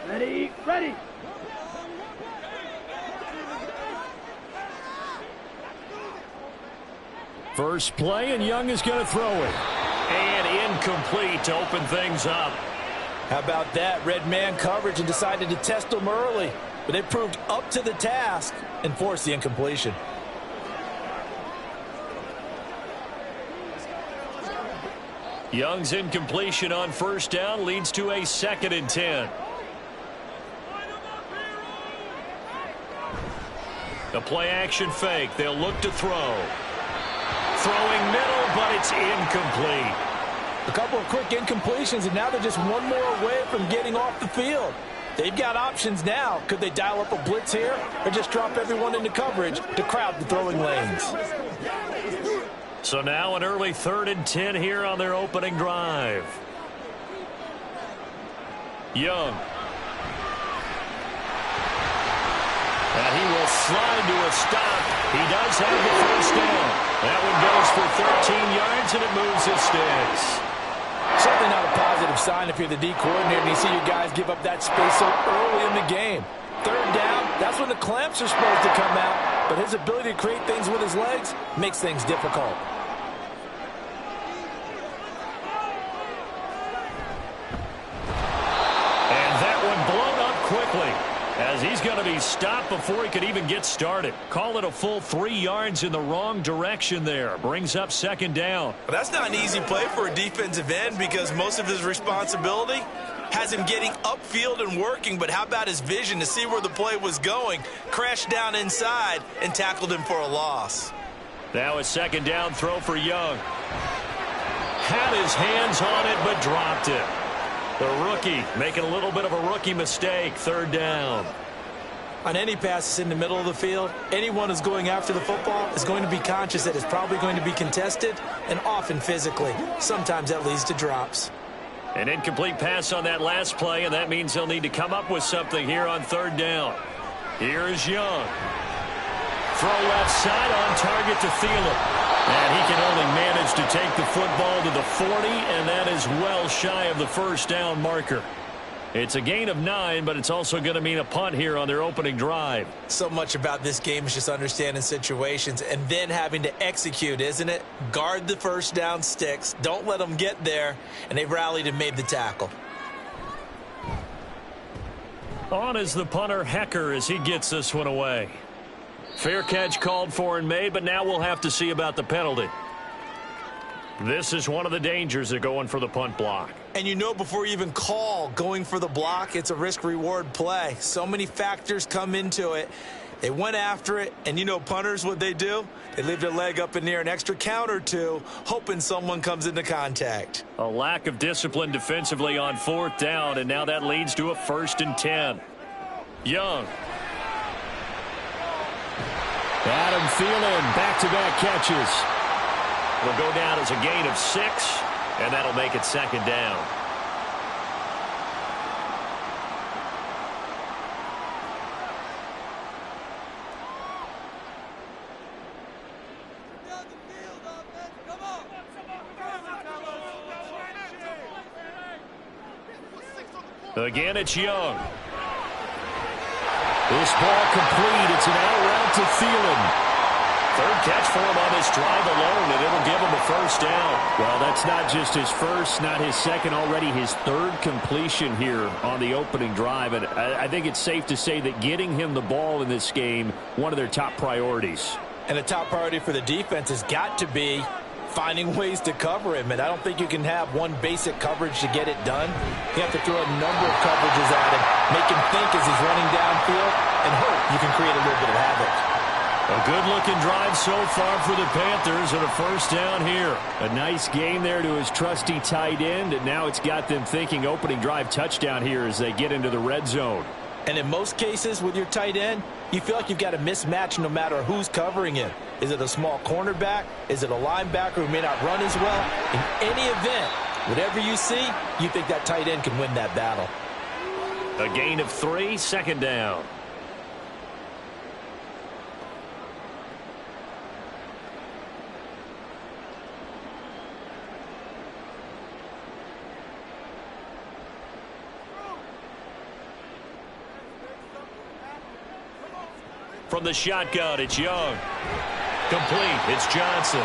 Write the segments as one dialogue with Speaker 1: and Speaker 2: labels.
Speaker 1: Ready, ready.
Speaker 2: First play, and Young is going to throw it. And incomplete to open things up.
Speaker 3: How about that? Red man coverage and decided to test them early. But they proved up to the task and forced the incompletion.
Speaker 2: Young's incompletion on first down leads to a 2nd and 10. The play action fake. They'll look to throw. Throwing middle, but it's incomplete.
Speaker 3: A couple of quick incompletions, and now they're just one more away from getting off the field. They've got options now. Could they dial up a blitz here or just drop everyone into coverage to crowd the throwing lanes?
Speaker 2: So now an early 3rd and 10 here on their opening drive. Young. And he will slide to a stop. He does have the first down. That one goes for 13 yards, and it moves his sticks.
Speaker 3: Certainly not a positive sign if you're the D coordinator and you see your guys give up that space so early in the game. 3rd down, that's when the clamps are supposed to come out. But his ability to create things with his legs makes things difficult.
Speaker 2: And that one blown up quickly, as he's going to be stopped before he could even get started. Call it a full 3 yards in the wrong direction there. Brings up 2nd down.
Speaker 4: Well, that's not an easy play for a defensive end because most of his responsibility has him getting upfield and working, but how about his vision to see where the play was going? Crashed down inside and tackled him for a loss.
Speaker 2: Now a 2nd down throw for Young. Had his hands on it, but dropped it. The rookie making a little bit of a rookie mistake. 3rd down.
Speaker 3: On any passes in the middle of the field, anyone who's going after the football is going to be conscious that it's probably going to be contested and often physically. Sometimes that leads to drops.
Speaker 2: An incomplete pass on that last play, and that means they'll need to come up with something here on 3rd down. Here's Young. Throw left side on target to Thielen. And he can only manage to take the football to the 40, and that is well shy of the first down marker. It's a gain of 9, but it's also going to mean a punt here on their opening drive.
Speaker 3: So much about this game is just understanding situations and then having to execute, isn't it? Guard the first down sticks. Don't let them get there, and they rallied and made the tackle.
Speaker 2: On is the punter, Hecker, as he gets this one away. Fair catch called for and made, but now we'll have to see about the penalty. This is one of the dangers of going for the punt block.
Speaker 3: And you know before you even call going for the block, it's a risk-reward play. So many factors come into it. They went after it, and you know punters, what they do? They leave their leg up in the air an extra count or two, hoping someone comes into contact.
Speaker 2: A lack of discipline defensively on 4th down, and now that leads to a 1st and 10. Young. Adam Thielen, back-to-back catches. Will go down as a gain of 6, and that'll make it 2nd down. Again, it's Young. This ball complete. It's an out route to Thielen. 3rd catch for him on this drive alone, and it'll give him a first down.
Speaker 5: Well, that's not just his first, not his second, already his 3rd completion here on the opening drive. And I think it's safe to say that getting him the ball in this game, one of their top priorities.
Speaker 3: And the top priority for the defense has got to be finding ways to cover him. And I don't think you can have one basic coverage to get it done. You have to throw a number of coverages at him, make him think as he's running downfield, and hope you can create a little bit of havoc.
Speaker 2: A good-looking drive so far for the Panthers, and a first down here.
Speaker 5: A nice game there to his trusty tight end, and now it's got them thinking opening drive touchdown here as they get into the red zone.
Speaker 3: And in most cases with your tight end, you feel like you've got a mismatch no matter who's covering him. Is it a small cornerback? Is it a linebacker who may not run as well? In any event, whatever you see, you think that tight end can win that battle.
Speaker 2: A gain of 3, 2nd down. from the shotgun. It's Young. Complete. It's Johnson.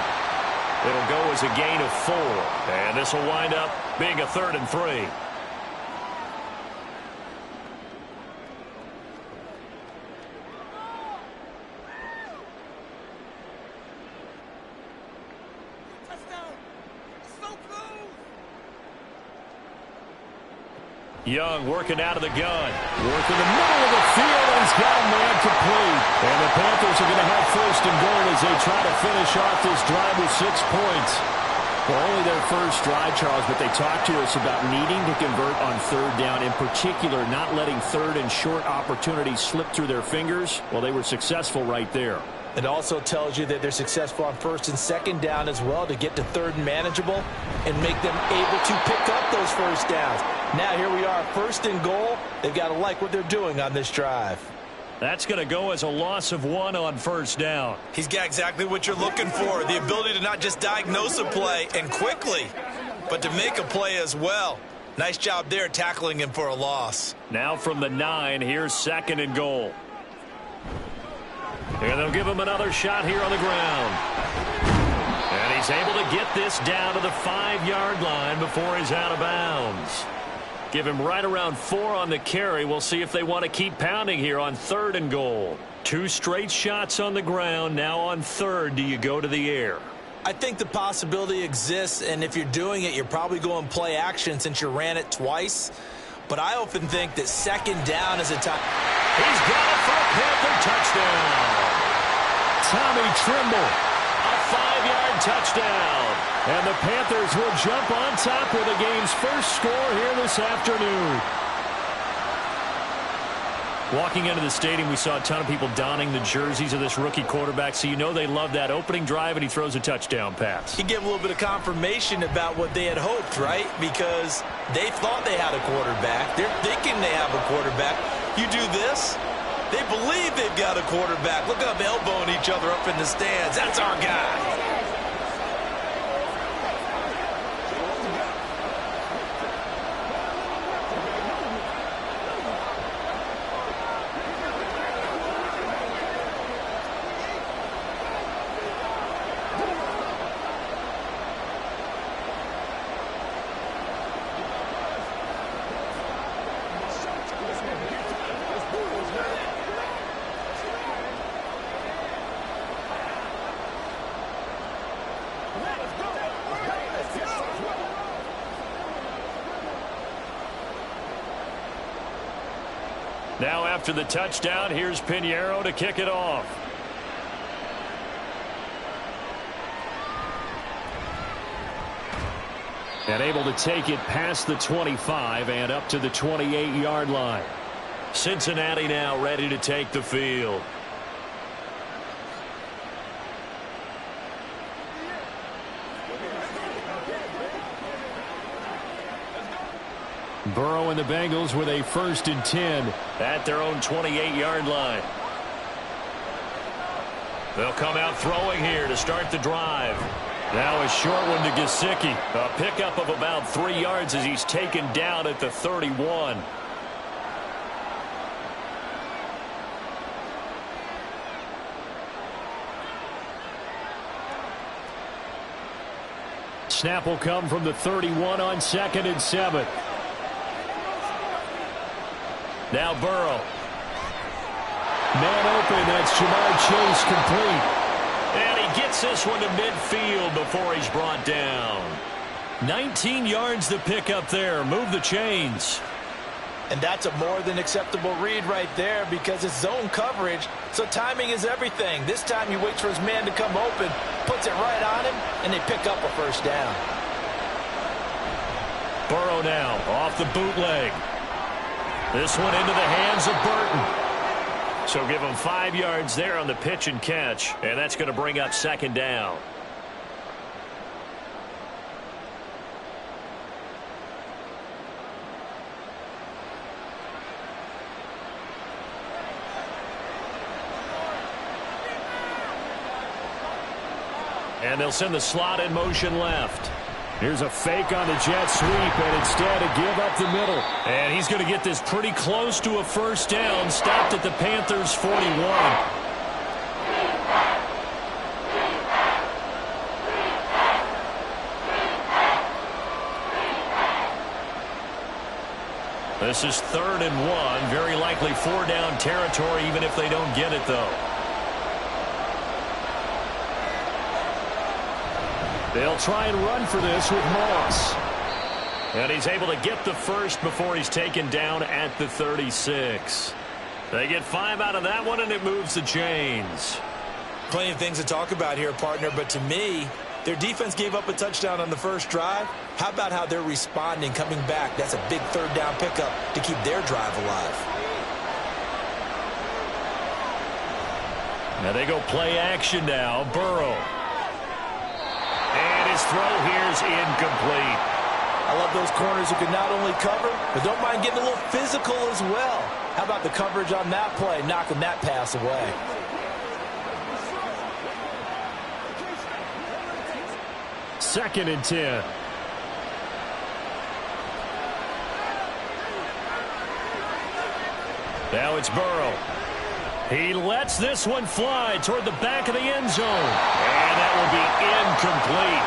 Speaker 2: It'll go as a gain of 4. And this will wind up being a 3rd and 3. Young working out of the gun. Working the middle of the field, and he's got a man complete. And the Panthers are going to have 1st and goal as they try to finish off this drive with 6 points. Well, only their first drive, Charles, but they talked to us about needing to convert on 3rd down, in particular not letting 3rd and short opportunities slip through their fingers. Well, they were successful right there.
Speaker 3: It also tells you that they're successful on 1st and 2nd down as well to get to 3rd and manageable and make them able to pick up those 1st downs. Now here we are, 1st and goal. They've got to like what they're doing on this drive.
Speaker 2: That's going to go as a loss of 1 on 1st down.
Speaker 4: He's got exactly what you're looking for, the ability to not just diagnose a play and quickly, but to make a play as well. Nice job there tackling him for a loss.
Speaker 2: Now from the 9, here's 2nd and goal. And they'll give him another shot here on the ground. And he's able to get this down to the 5-yard line before he's out of bounds. Give him right around 4 on the carry. We'll see if they want to keep pounding here on 3rd and goal. 2 straight shots on the ground. Now on 3rd, do you go to the air?
Speaker 3: I think the possibility exists, and if you're doing it, you're probably going play action since you ran it twice. But I often think that 2nd down is a time.
Speaker 2: He's got it for a Panther touchdown. Tommy Trimble, a 5-yard touchdown. And the Panthers will jump on top with the game's first score here this afternoon. Walking into the stadium, we saw a ton of people donning the jerseys of this rookie quarterback, so you know they love that opening drive, and he throws a touchdown pass.
Speaker 3: He gave a little bit of confirmation about what they had hoped, right? Because they thought they had a quarterback. They're thinking they have a quarterback. You do this, they believe they've got a quarterback. Look up, elbowing each other up in the stands. That's our guy.
Speaker 2: Now after the touchdown, here's Pinheiro to kick it off. And able to take it past the 25 and up to the 28-yard line. Cincinnati now ready to take the field. Burrow and the Bengals with a 1st and 10 at their own 28-yard line. They'll come out throwing here to start the drive. Now a short one to Gesicki. A pickup of about 3 yards as he's taken down at the 31. Snap will come from the 31 on 2nd and 7. Now Burrow. Man open, that's Jamar Chase complete. And he gets this one to midfield before he's brought down. 19 yards to pick up there. Move the chains.
Speaker 3: And that's a more than acceptable read right there because it's zone coverage, so timing is everything. This time he waits for his man to come open, puts it right on him, and they pick up a 1st down.
Speaker 2: Burrow now off the bootleg. This one into the hands of Burton. So give him 5 yards there on the pitch and catch, and that's going to bring up 2nd down. And they'll send the slot in motion left. Here's a fake on the jet sweep, and instead a give up the middle. And he's going to get this pretty close to a 1st down, stopped at the Panthers' 41. This is 3rd and 1. Very likely 4-down territory, even if they don't get it, though.
Speaker 5: They'll try and run for this with Moss.
Speaker 2: And he's able to get the first before he's taken down at the 36. They get 5 out of that one, and it moves the chains.
Speaker 3: Plenty of things to talk about here, partner, but to me, their defense gave up a touchdown on the first drive. How about how they're responding, coming back? That's a big 3rd down pickup to keep their drive alive.
Speaker 2: Now they go play action now. Burrow. And his throw here's incomplete.
Speaker 3: I love those corners who can not only cover, but don't mind getting a little physical as well. How about the coverage on that play, knocking that pass away?
Speaker 5: Second and 10.
Speaker 2: Now it's Burrow. He lets this one fly toward the back of the end zone. And that will be incomplete.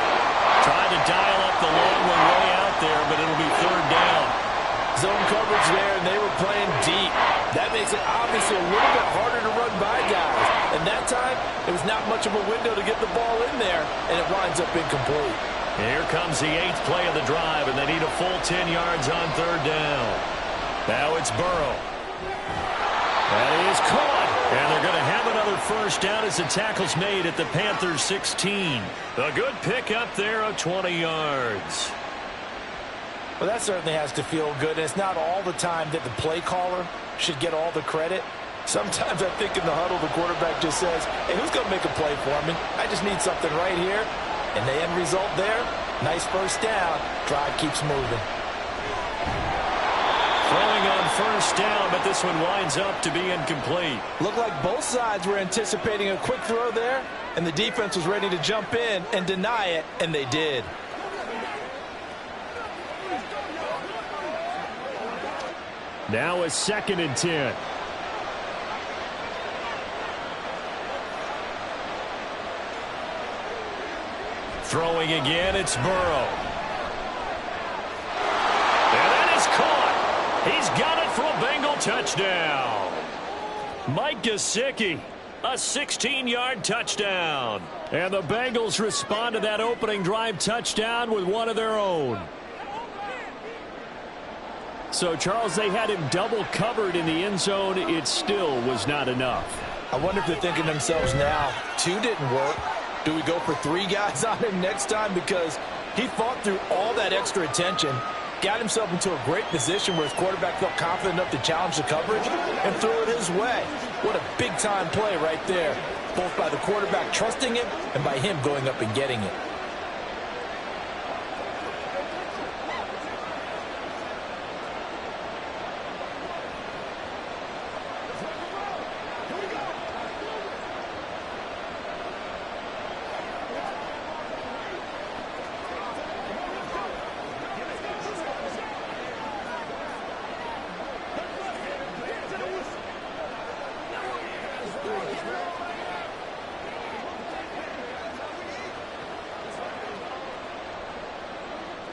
Speaker 2: Tried to dial up the long one way out there, but it'll be 3rd down.
Speaker 3: Zone coverage there, and they were playing deep. That makes it obviously a little bit harder to run by guys. And that time, there was not much of a window to get the ball in there, and it winds up incomplete.
Speaker 2: Here comes the 8th play of the drive, and they need a full 10 yards on 3rd down. Now it's Burrow. That is caught. And they're going to have another first down as the tackle's made at the Panthers 16. A good pickup there of 20 yards.
Speaker 3: Well, that certainly has to feel good. And it's not all the time that the play caller should get all the credit. Sometimes I think in the huddle, the quarterback just says, hey, who's going to make a play for me? I just need something right here. And the end result there, nice first down. Drive keeps moving.
Speaker 2: Throwing on first down, but this one winds up to be incomplete.
Speaker 3: Looked like both sides were anticipating a quick throw there, and the defense was ready to jump in and deny it, and they did.
Speaker 5: Now a 2nd and 10.
Speaker 2: Throwing again, it's Burrow. And that is caught. He's got it for a Bengal touchdown. Mike Gesicki, a 16-yard touchdown.
Speaker 5: And the Bengals respond to that opening drive touchdown with one of their own. So, Charles, they had him double covered in the end zone. It still was not enough.
Speaker 3: I wonder if they're thinking to themselves now, 2 didn't work. Do we go for 3 guys on him next time? Because he fought through all that extra attention, got himself into a great position where his quarterback felt confident enough to challenge the coverage and threw it his way. What a big-time play right there, both by the quarterback trusting him and by him going up and getting it.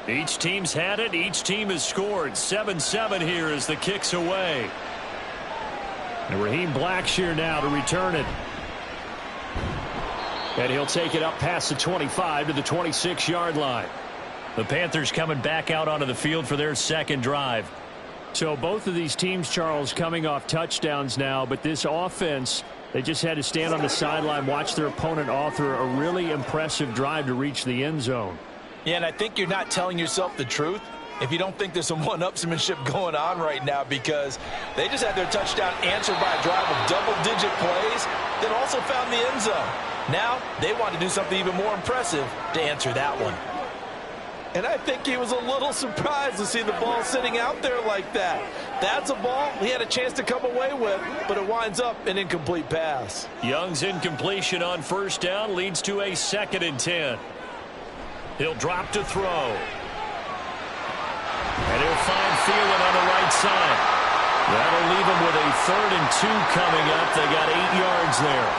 Speaker 2: Each team's had it. Each team has scored. 7-7 here as the kick's away.
Speaker 5: And Raheem Blackshear now to return it. And he'll take it up past the 25 to the 26-yard line.
Speaker 2: The Panthers coming back out onto the field for their second drive.
Speaker 5: So both of these teams, Charles, coming off touchdowns now, but this offense, they just had to stand on the sideline, watch their opponent author a really impressive drive to reach the end zone.
Speaker 3: Yeah, and I think you're not telling yourself the truth if you don't think there's some one-upsmanship going on right now, because they just had their touchdown answered by a drive of double-digit plays that also found the end zone. Now they want to do something even more impressive to answer that one. And I think he was a little surprised to see the ball sitting out there like that. That's a ball he had a chance to come away with, but it winds up an incomplete pass.
Speaker 2: Young's incompletion on first down leads to a 2nd and 10. He'll drop to throw. And he'll find Thielen on the right side. That'll leave him with a 3rd and 2 coming up. They got 8 yards there.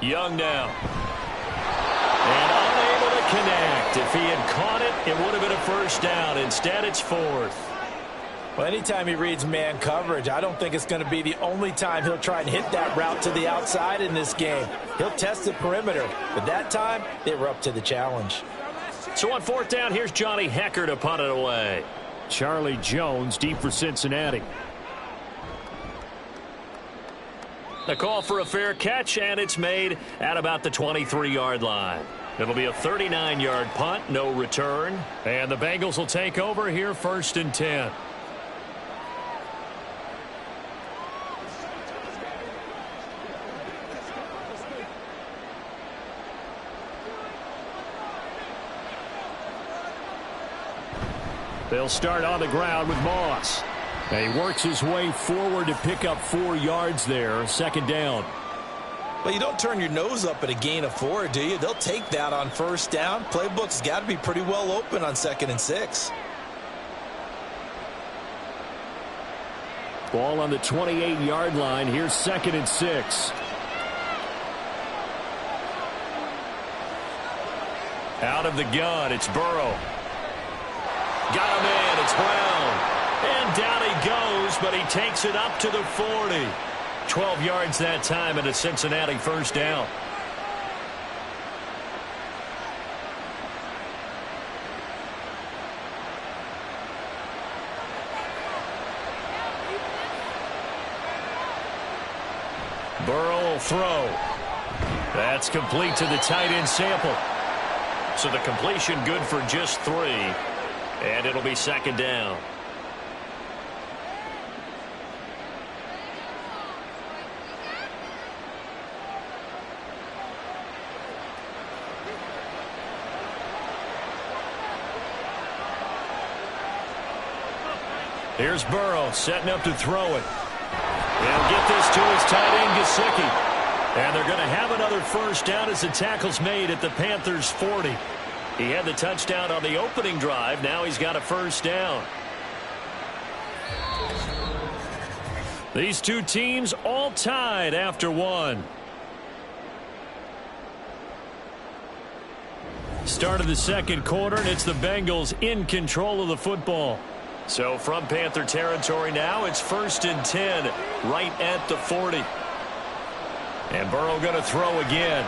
Speaker 2: Young now. And unable to connect. If he had caught it, it would have been a first down. Instead, it's fourth.
Speaker 3: Well, anytime he reads man coverage, I don't think it's going to be the only time he'll try and hit that route to the outside in this game. He'll test the perimeter, but that time they were up to the challenge.
Speaker 2: So on fourth down, here's Johnny Hecker to punt it away.
Speaker 5: Charlie Jones deep for Cincinnati.
Speaker 2: The call for a fair catch, and it's made at about the 23-yard line. It'll be a 39-yard punt, no return. And the Bengals will take over here, 1st and 10. They'll start on the ground with Moss.
Speaker 5: And he works his way forward to pick up 4 yards there. 2nd down.
Speaker 3: Well, you don't turn your nose up at a gain of 4, do you? They'll take that on 1st down. Playbook's got to be pretty well open on 2nd and 6.
Speaker 5: Ball on the 28-yard line. Here's 2nd and 6.
Speaker 2: Out of the gun, it's Burrow. Got him in, it's Brown. And down he goes, but he takes it up to the 40. 12 yards that time, and a Cincinnati 1st down. Burrow will throw. That's complete to the tight end Sample. So the completion good for just 3. And it'll be 2nd down. Here's Burrow setting up to throw it. He'll get this to his tight end Gesicki. And they're going to have another 1st down as the tackle's made at the Panthers' 40. He had the touchdown on the opening drive. Now he's got a 1st down. These two teams all tied after 1. Start of the 2nd quarter, and it's the Bengals in control of the football. So from Panther territory now, it's 1st and 10, right at the 40. And Burrow going to throw again.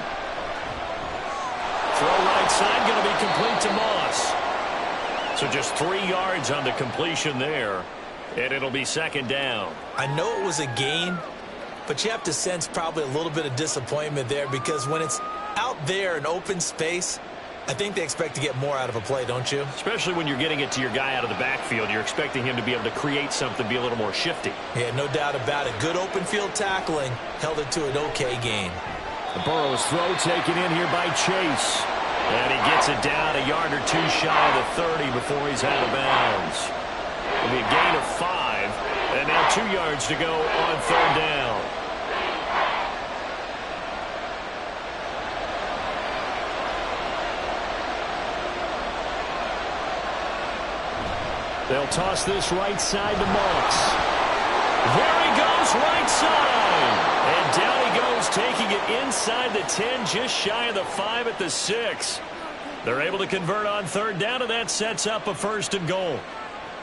Speaker 2: Throw right side, going to be complete to Moss. So just 3 yards on the completion there. And it'll be 2nd down.
Speaker 3: I know it was a gain, but you have to sense probably a little bit of disappointment there, because when it's out there in open space, I think they expect to get more out of a play, don't you?
Speaker 2: Especially when you're getting it to your guy out of the backfield. You're expecting him to be able to create something, be a little more shifty.
Speaker 3: Yeah, no doubt about it. Good open field tackling held it to an okay gain.
Speaker 5: The Burrow's throw taken in here by Chase.
Speaker 2: And he gets it down a yard or 2 shy of the 30 before he's out of bounds. It'll be a gain of 5. And now 2 yards to go on 3rd down.
Speaker 5: They'll toss this right side to Moss.
Speaker 2: There he goes, right side. And down he goes, taking it inside the 10, just shy of the 5 at the 6. They're able to convert on 3rd down, and that sets up a 1st and goal.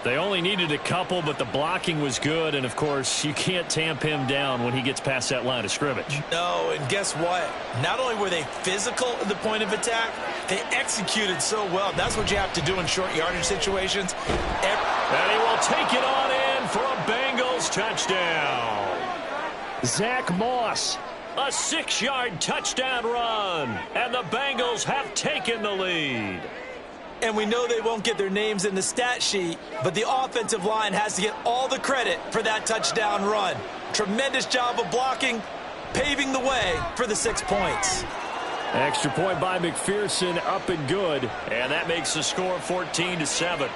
Speaker 2: They only needed a couple, but the blocking was good, and, of course, you can't tamp him down when he gets past that line of scrimmage.
Speaker 3: No, and guess what? Not only were they physical at the point of attack, they executed so well. That's what you have to do in short yardage situations.
Speaker 2: And he will take it on in for a Bengals touchdown.
Speaker 5: Zach Moss.
Speaker 2: A 6-yard touchdown run, and the Bengals have taken the lead.
Speaker 3: And we know they won't get their names in the stat sheet, but the offensive line has to get all the credit for that touchdown run. Tremendous job of blocking, paving the way for the 6 points.
Speaker 5: Extra point by McPherson, up and good.
Speaker 2: And that makes the score 14-7.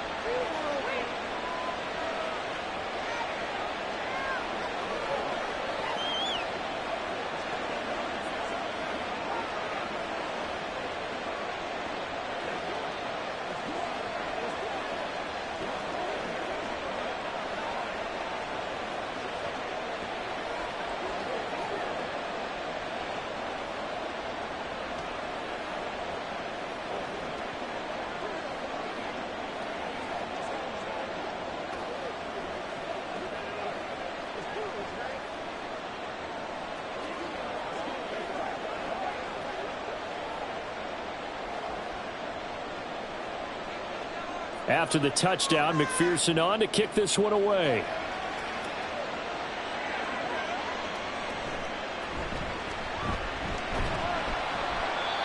Speaker 5: After the touchdown, McPherson on to kick this one away.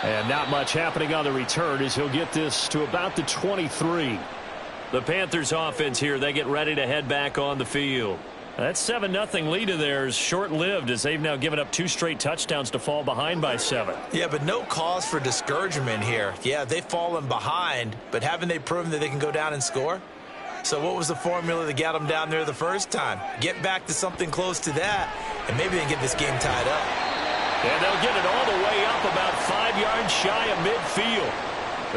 Speaker 5: And not much happening on the return as he'll get this to about the 23.
Speaker 2: The Panthers offense here, they get ready to head back on the field. That 7-0 lead of theirs short-lived as they've now given up 2 straight touchdowns to fall behind by 7.
Speaker 3: Yeah, but no cause for discouragement here. Yeah, they've fallen behind, but haven't they proven that they can go down and score? So what was the formula that got them down there the first time? Get back to something close to that, and maybe they can get this game tied up.
Speaker 2: And they'll get it all the way up about 5 yards shy of midfield.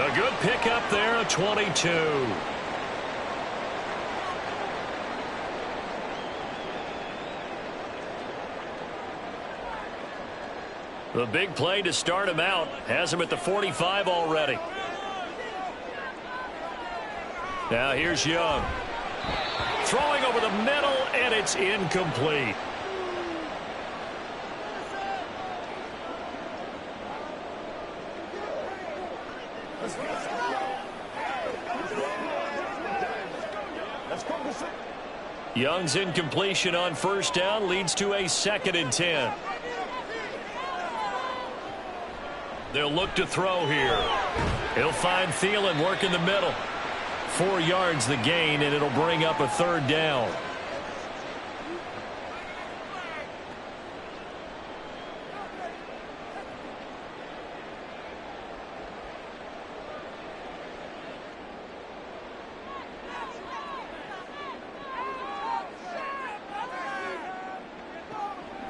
Speaker 2: A good pickup there, a 22. The big play to start him out has him at the 45 already. Now here's Young. Throwing over the middle, and it's incomplete. Young's incompletion on first down leads to a 2nd and 10. They'll look to throw here. He'll find Thielen working the middle. 4 yards the gain, and it'll bring up a 3rd down.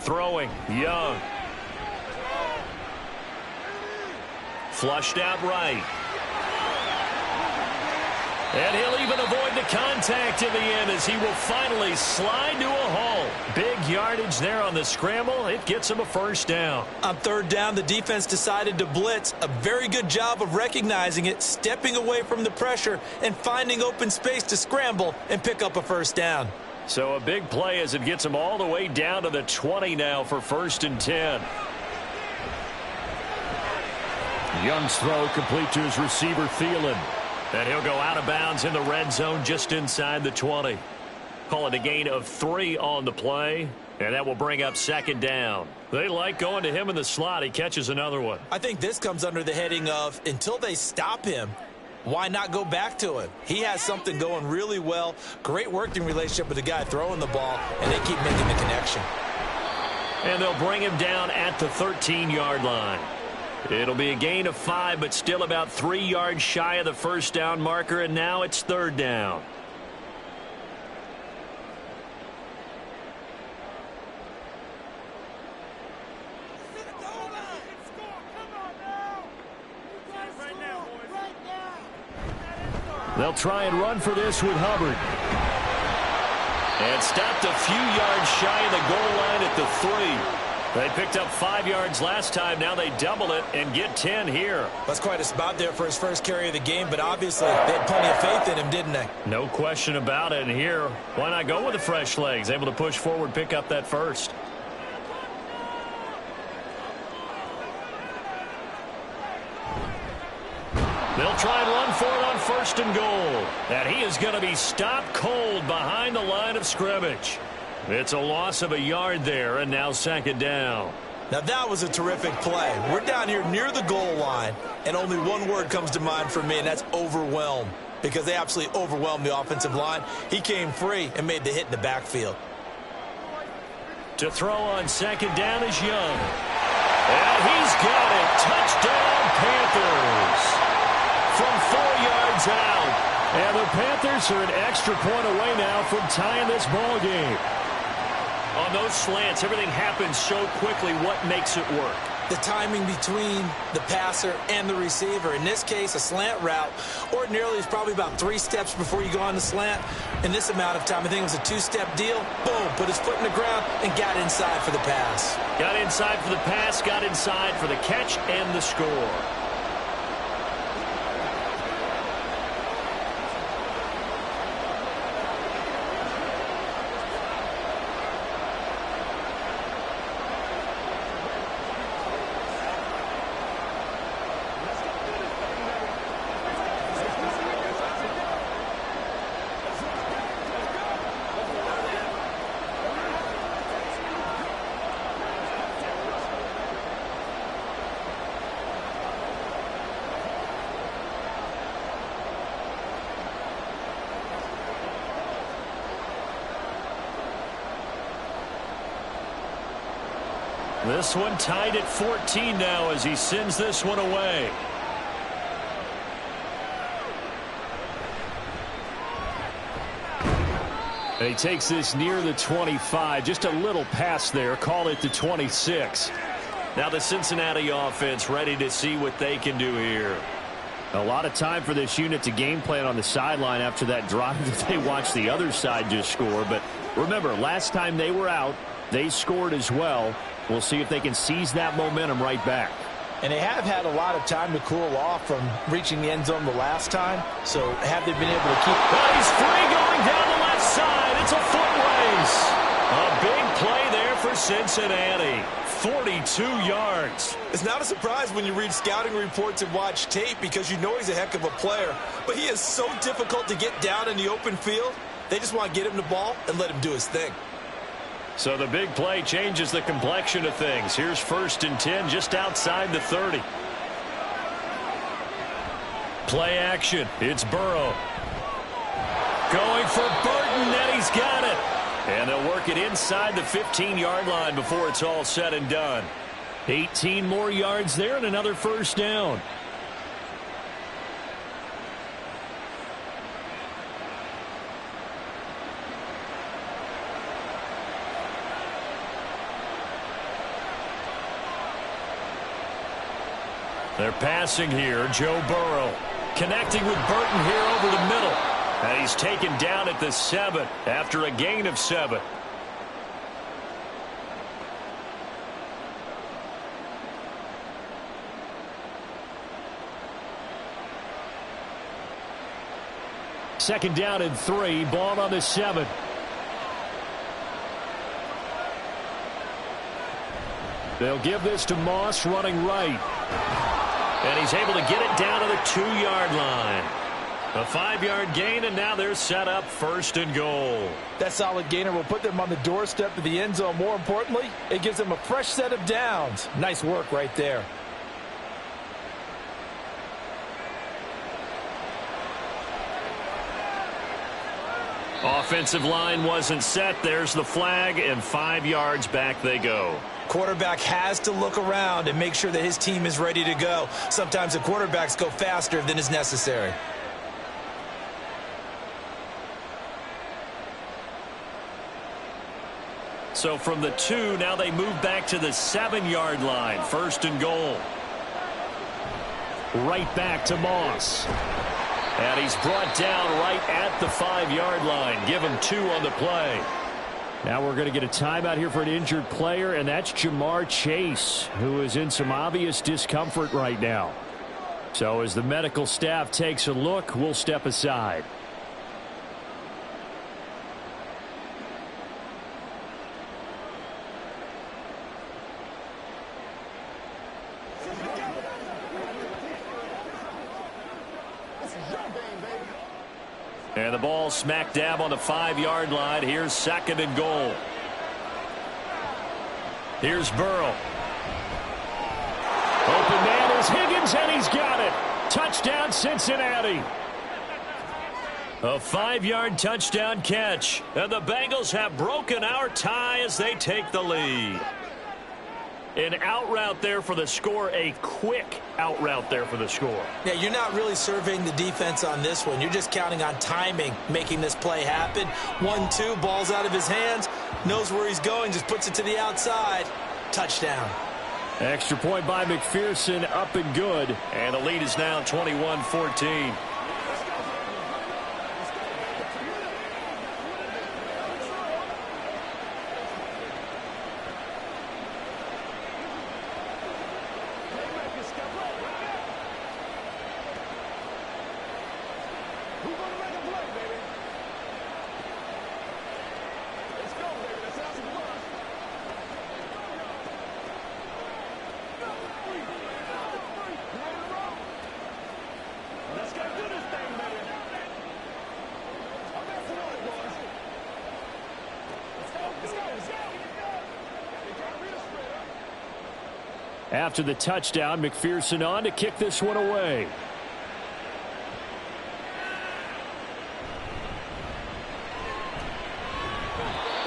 Speaker 2: Throwing, Young. Flushed out right. And he'll even avoid the contact in the end as he will finally slide to a halt. Big yardage there on the scramble. It gets him a 1st down.
Speaker 3: On 3rd down, the defense decided to blitz. A very good job of recognizing it, stepping away from the pressure, and finding open space to scramble and pick up a 1st down.
Speaker 2: So a big play as it gets him all the way down to the 20 now for 1st and 10.
Speaker 5: Young's throw complete to his receiver, Thielen.
Speaker 2: And he'll go out of bounds in the red zone just inside the 20. Call it a gain of 3 on the play, and that will bring up 2nd down. They like going to him in the slot. He catches another one.
Speaker 3: I think this comes under the heading of until they stop him, why not go back to him? He has something going really well. Great working relationship with the guy throwing the ball, and they keep making the connection.
Speaker 2: And they'll bring him down at the 13-yard line. It'll be a gain of 5, but still about 3 yards shy of the 1st down marker, and now it's 3rd down.
Speaker 5: They'll try and run for this with Hubbard.
Speaker 2: And stopped a few yards shy of the goal line at the 3. They picked up 5 yards last time. Now they double it and get 10 here.
Speaker 3: That's quite a spot there for his first carry of the game, but obviously they had plenty of faith in him, didn't they?
Speaker 2: No question about it. And here, why not go with the fresh legs? Able to push forward, pick up that 1st. They'll try and run for it on 1st and goal. And he is going to be stopped cold behind the line of scrimmage. It's a loss of a yard there, and now 2nd down.
Speaker 3: Now that was a terrific play. We're down here near the goal line, and only one word comes to mind for me, and that's overwhelm, because they absolutely overwhelmed the offensive line. He came free and made the hit in the backfield.
Speaker 2: To throw on 2nd down is Young. And he's got it. Touchdown, Panthers. From 4 yards out.
Speaker 5: And the Panthers are an extra point away now from tying this ball game.
Speaker 2: On those slants, everything happens so quickly. What makes it work?
Speaker 3: The timing between the passer and the receiver. In this case, a slant route ordinarily is probably about 3 steps before you go on the slant. In this amount of time, I think it was a 2-step deal. Boom, put his foot in the ground and got inside for the pass.
Speaker 2: Got inside for the pass, got inside for the catch and the score. This one tied at 14 now as he sends this one away. And he takes this near the 25. Just a little pass there. Call it the 26. Now the Cincinnati offense ready to see what they can do here.
Speaker 5: A lot of time for this unit to game plan on the sideline after that drive that they watched the other side just score. But remember, last time they were out, they scored as well. We'll see if they can seize that momentum right back.
Speaker 3: And they have had a lot of time to cool off from reaching the end zone the last time. So have they been able to keep...
Speaker 2: But he's free going down the left side. It's a foot race. A big play there for Cincinnati. 42 yards.
Speaker 4: It's not a surprise when you read scouting reports and watch tape because you know he's a heck of a player. But he is so difficult to get down in the open field. They just want to get him the ball and let him do his thing.
Speaker 2: So the big play changes the complexion of things. Here's 1st and 10 just outside the 30. Play action. It's Burrow. Going for Burton, and he's got it. And they'll work it inside the 15-yard line before it's all said and done. 18 more yards there and another first down. They're passing here. Joe Burrow connecting with Burton here over the middle. And he's taken down at the 7 after a gain of 7. Second down and 3. Ball on the 7. They'll give this to Moss running right. And he's able to get it down to the 2-yard line. A 5-yard gain, and now they're set up 1st and goal.
Speaker 3: That solid gainer will put them on the doorstep of the end zone. More importantly, it gives them a fresh set of downs. Nice work right there.
Speaker 2: Offensive line wasn't set. There's the flag, and 5 yards back they go.
Speaker 3: Quarterback has to look around and make sure that his team is ready to go. Sometimes the quarterbacks go faster than is necessary.
Speaker 2: So from the 2, now they move back to the 7-yard line. 1st and goal. Right back to Moss. And he's brought down right at the 5-yard line. Give him 2 on the play.
Speaker 5: Now we're going to get a timeout here for an injured player, and that's Jamar Chase, who is in some obvious discomfort right now. So as the medical staff takes a look, we'll step aside.
Speaker 2: And the ball smack dab on the 5-yard line. Here's 2nd and goal. Here's Burrow. Open man is Higgins, and he's got it. Touchdown, Cincinnati. A 5-yard touchdown catch. And the Bengals have broken our tie as they take the lead. An out route there for the score, a quick out route there for the score.
Speaker 3: Yeah, you're not really surveying the defense on this one. You're just counting on timing, making this play happen. 1-2, ball's out of his hands, knows where he's going, just puts it to the outside. Touchdown.
Speaker 5: Extra point by McPherson, up and good.
Speaker 2: And the lead is now 21-14.
Speaker 5: After the touchdown, McPherson on to kick this one away.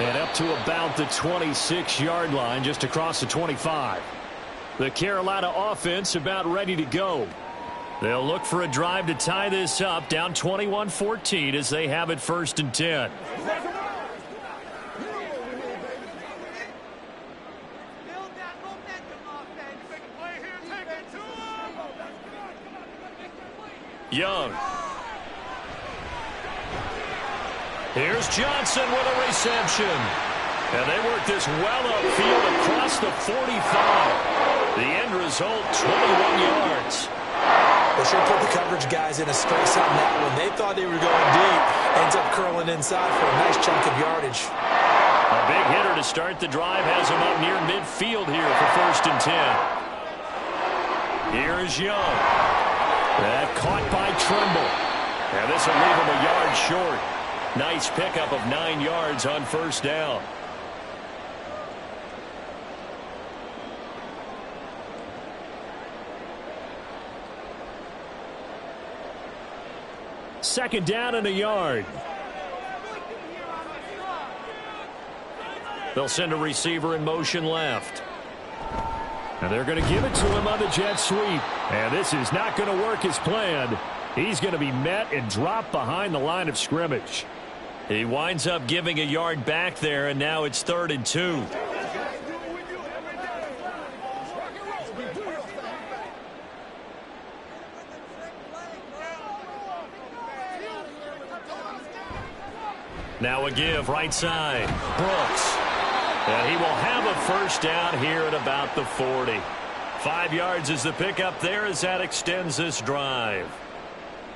Speaker 2: And up to about the 26-yard line, just across the 25. The Carolina offense about ready to go. They'll look for a drive to tie this up, down 21-14 as they have it 1st and 10. Young. Here's Johnson with a reception. And they work this well upfield across the 45. The end result, 21 yards.
Speaker 3: They sure put the coverage guys in a space on that one. They thought they were going deep. Ends up curling inside for a nice chunk of yardage.
Speaker 2: A big hitter to start the drive has him up near midfield here for 1st and 10. Here is Young. That caught by Trimble. And this will leave him a yard short. Nice pickup of 9 yards on 1st down. Second down and a yard. They'll send a receiver in motion left. And they're going to give it to him on the jet sweep. And this is not going to work as planned. He's going to be met and dropped behind the line of scrimmage. He winds up giving a yard back there, and now it's 3rd and 2. Now a give right side. Brooks. And he will have a 1st down here at about the 40. 5 yards is the pickup there as that extends this drive.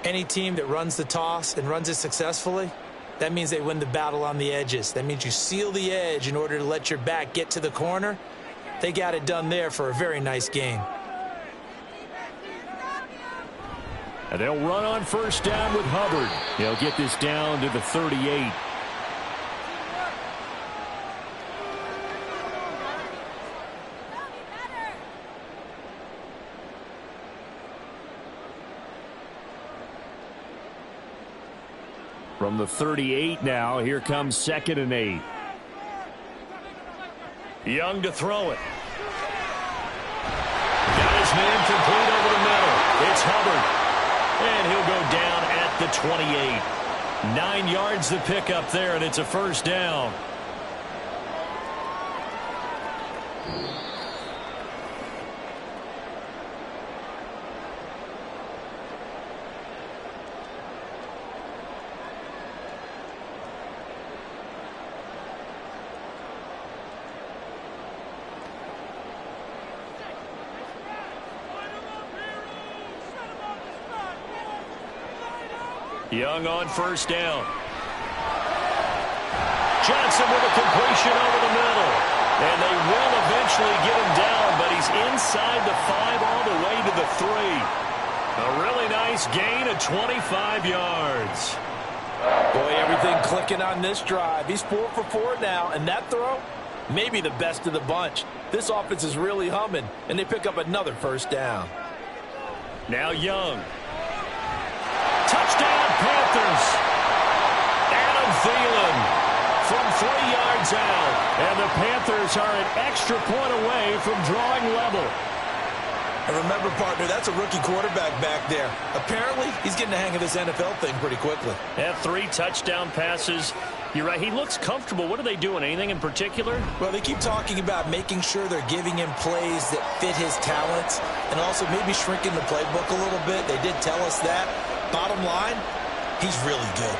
Speaker 3: Any team that runs the toss and runs it successfully, that means they win the battle on the edges. That means you seal the edge in order to let your back get to the corner. They got it done there for a very nice game.
Speaker 2: And they'll run on 1st down with Hubbard. He'll get this down to the 38. From the 38 now, here comes 2nd and 8. Young to throw it. Got his man complete over the middle. It's Hubbard. And he'll go down at the 28. 9 yards the pickup there, and it's a 1st down. Young on 1st down. Johnson with a completion over the middle. And they will eventually get him down, but he's inside the 5 all the way to the 3. A really nice gain of 25 yards.
Speaker 4: Boy, everything clicking on this drive. He's 4 for 4 now, and that throw, maybe the best of the bunch. This offense is really humming, and they pick up another 1st down.
Speaker 2: Now Young. Touchdown, Panthers. Adam Thielen from 3 yards out. And the Panthers are an extra point away from drawing level.
Speaker 3: And remember, partner, that's a rookie quarterback back there. Apparently, he's getting the hang of this NFL thing pretty quickly.
Speaker 2: Had 3 touchdown passes. You're right, he looks comfortable. What are they doing? Anything in particular?
Speaker 3: Well, they keep talking about making sure they're giving him plays that fit his talents and also maybe shrinking the playbook a little bit. They did tell us that. Bottom line, he's really good.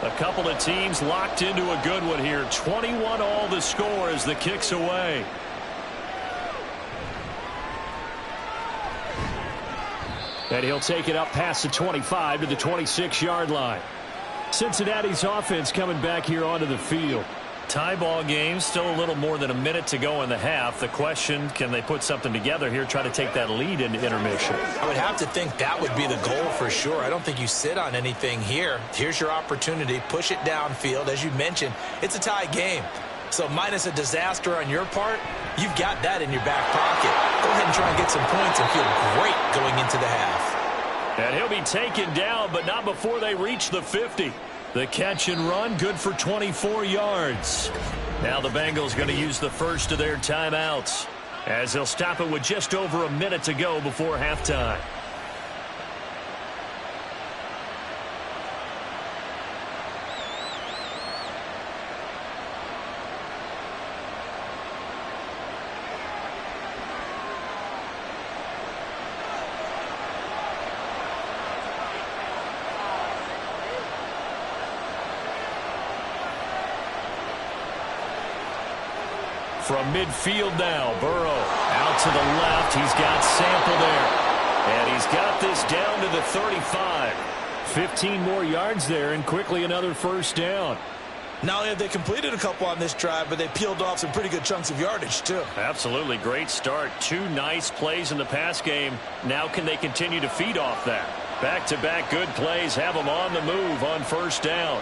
Speaker 2: A couple of teams locked into a good one here. 21 all the score as the kick's away. And he'll take it up past the 25 to the 26-yard line. Cincinnati's offense coming back here onto the field. Tie ball game, still a little more than a minute to go in the half. The question, can they put something together here, try to take that lead into intermission?
Speaker 3: I would have to think that would be the goal for sure. I don't think you sit on anything here. Here's your opportunity. Push it downfield. As you mentioned, it's a tie game. So minus a disaster on your part, you've got that in your back pocket. Go ahead and try and get some points and feel great going into the half.
Speaker 2: And he'll be taken down, but not before they reach the 50. The catch and run, good for 24 yards. Now the Bengals going to use the first of their timeouts, as they'll stop it with just over a minute to go before halftime. From midfield now, Burrow out to the left. He's got Sample there. And he's got this down to the 35. 15 more yards there, and quickly another first down.
Speaker 3: Not only have they completed a couple on this drive, but they peeled off some pretty good chunks of yardage, too.
Speaker 2: Absolutely. Great start. 2 nice plays in the pass game. Now can they continue to feed off that? Back-to-back good plays have them on the move on first down.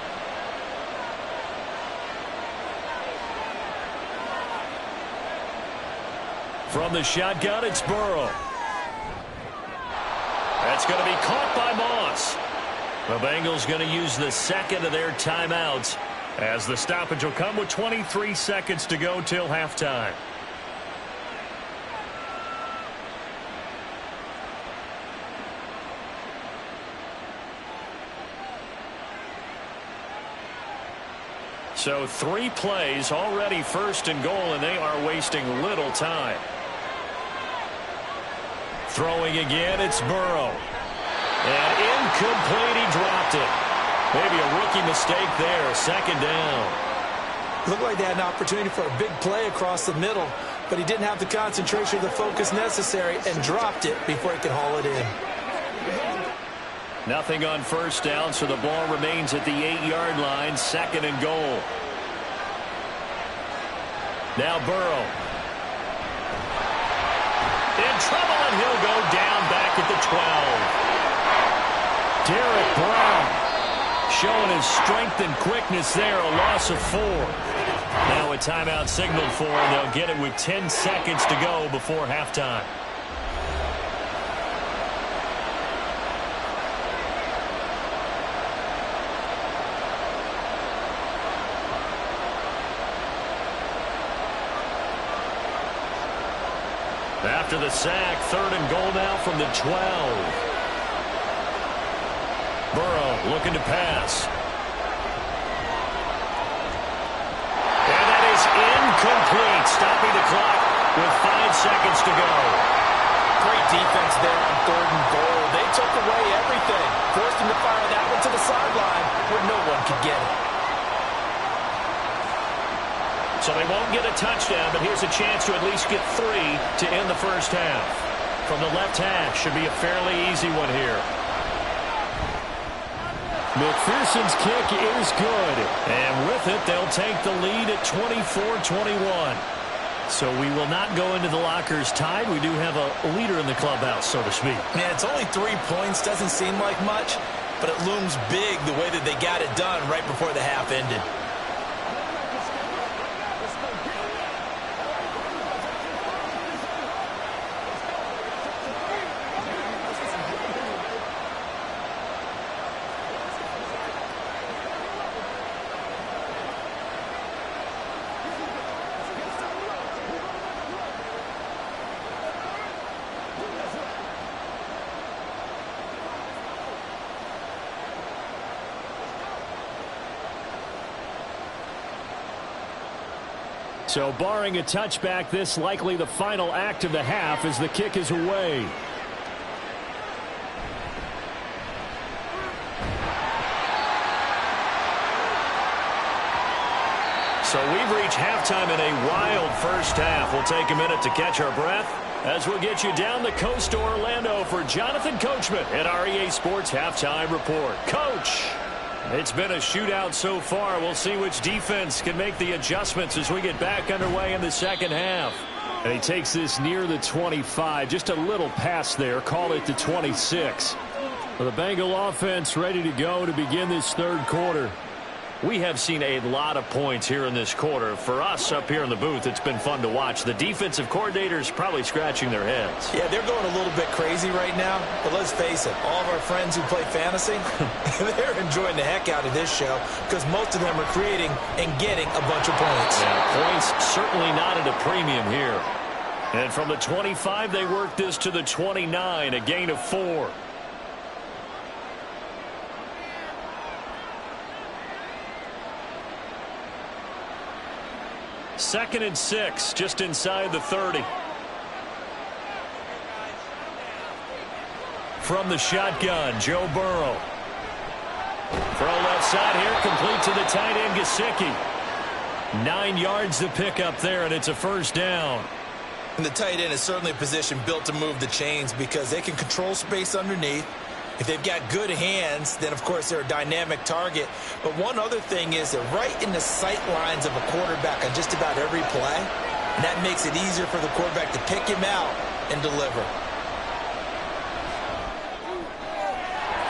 Speaker 2: From the shotgun, it's Burrow. That's going to be caught by Moss. The Bengals going to use the second of their timeouts, as the stoppage will come with 23 seconds to go till halftime. So 3 plays already first and goal, and they are wasting little time. Throwing again, it's Burrow. And incomplete, he dropped it. Maybe a rookie mistake there, second down.
Speaker 3: Looked like they had an opportunity for a big play across the middle, but he didn't have the concentration or the focus necessary and dropped it before he could haul it in.
Speaker 2: Nothing on first down, so the ball remains at the 8-yard line, second and goal. Now Burrow. In trouble, and he'll go down back at the 12. Derek Brown showing his strength and quickness there, a loss of 4. Now a timeout signaled for, and they'll get it with 10 seconds to go before halftime. After the sack, third and goal now from the 12. Burrow looking to pass. And that is incomplete, stopping the clock with 5 seconds to go.
Speaker 3: Great defense there on third and goal. They took away everything, forced him to fire that one to the sideline where no one could get it.
Speaker 2: So they won't get a touchdown, but here's a chance to at least get 3 to end the first half. From the left hash, should be a fairly easy one here. McPherson's kick is good. And with it, they'll take the lead at 24-21. So we will not go into the lockers tied. We do have a leader in the clubhouse, so to speak.
Speaker 3: Man, it's only 3 points. Doesn't seem like much, but it looms big the way that they got it done right before the half ended.
Speaker 2: So barring a touchback, this likely the final act of the half as the kick is away. So we've reached halftime in a wild first half. We'll take a minute to catch our breath as we'll get you down the coast to Orlando for Jonathan Coachman at our EA Sports Halftime Report. Coach, it's been a shootout so far. We'll see which defense can make the adjustments as we get back underway in the second half. And he takes this near the 25. Just a little pass there. Call it the 26. The Bengal offense ready to go to begin this third quarter. We have seen a lot of points here in this quarter. For us up here in the booth, it's been fun to watch. The defensive coordinators probably scratching their heads.
Speaker 3: Yeah, they're going a little bit crazy right now. But let's face it, all of our friends who play fantasy, they're enjoying the heck out of this show because most of them are creating and getting a bunch of points.
Speaker 2: Yeah, points certainly not at a premium here. And from the 25, they work this to the 29, a gain of 4. Second and 6, just inside the 30. From the shotgun, Joe Burrow. Throw left side here, complete to the tight end, Gesicki. 9 yards to pick up there, and it's a first down.
Speaker 3: And the tight end is certainly a position built to move the chains because they can control space underneath. If they've got good hands, then, of course, they're a dynamic target. But one other thing is they're right in the sight lines of a quarterback on just about every play. And that makes it easier for the quarterback to pick him out and deliver.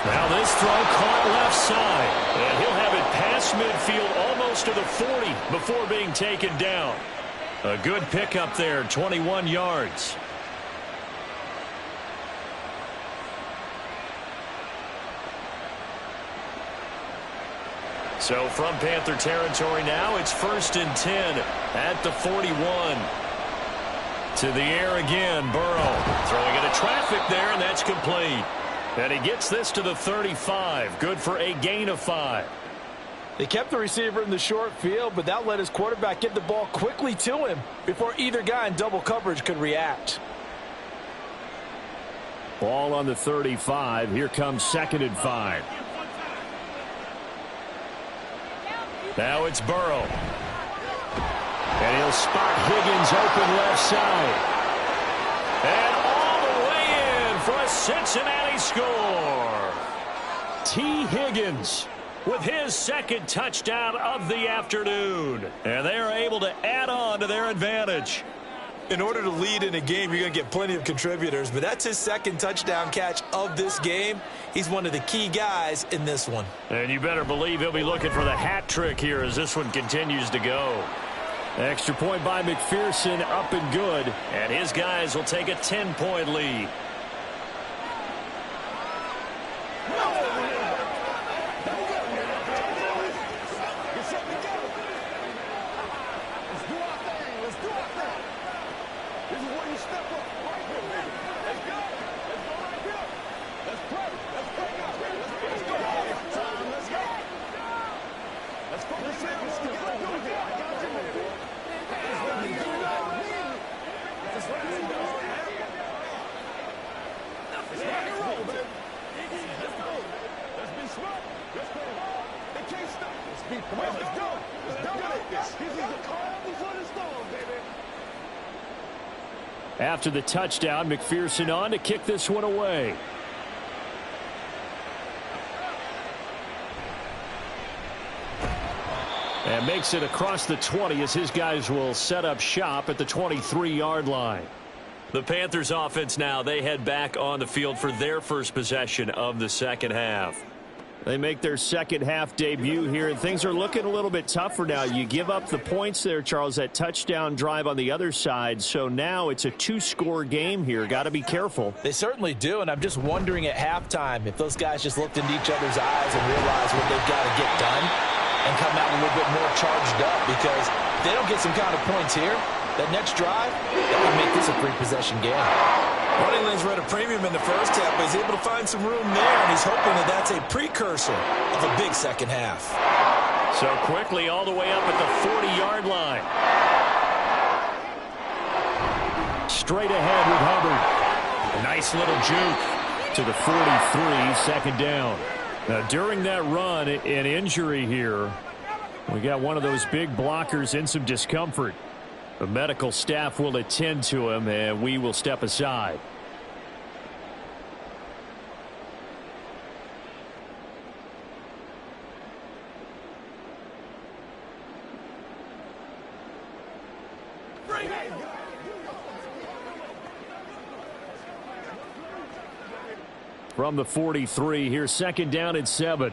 Speaker 2: Now this throw caught left side. And he'll have it past midfield almost to the 40 before being taken down. A good pickup there, 21 yards. So from Panther territory now, it's 1st and 10 at the 41. To the air again, Burrow throwing into traffic there, and that's complete. And he gets this to the 35. Good for a gain of 5.
Speaker 3: They kept the receiver in the short field, but that let his quarterback get the ball quickly to him before either guy in double coverage could react.
Speaker 5: Ball on the 35. Here comes 2nd and 5.
Speaker 2: Now it's Burrow. And he'll spot Higgins open left side. And all the way in for a Cincinnati score. T. Higgins with his 2nd touchdown of the afternoon. And they are able to add on to their advantage.
Speaker 3: In order to lead in a game, you're going to get plenty of contributors, but that's his 2nd touchdown catch of this game. He's one of the key guys in this one.
Speaker 2: And you better believe he'll be looking for the hat trick here as this one continues to go.
Speaker 5: Extra point by McPherson, up and good.
Speaker 2: And his guys will take a 10-point lead.
Speaker 5: After the touchdown, McPherson on to kick this one away. And makes it across the 20 as his guys will set up shop at the 23-yard line.
Speaker 2: The Panthers offense now, they head back on the field for their first possession of the second half.
Speaker 5: They make their second half debut here, and things are looking a little bit tougher now. You give up the points there, Charles, that touchdown drive on the other side. So now it's a 2-score game here. Got to be careful.
Speaker 3: They certainly do, and I'm just wondering at halftime if those guys just looked into each other's eyes and realized what they've got to get done and come out a little bit more charged up, because if they don't get some kind of points here, that next drive, that would make this a 3-possession game. Running lanes were at a premium in the first half, but he's able to find some room there, and he's hoping that that's a precursor of a big second half.
Speaker 2: So quickly all the way up at the 40-yard line.
Speaker 5: Straight ahead with Hubbard.
Speaker 2: A nice little juke.
Speaker 5: To the 43, 2nd down. Now, during that run, an injury here. We got one of those big blockers in some discomfort. The medical staff will attend to him, and we will step aside. From the 43, here's second down and 7.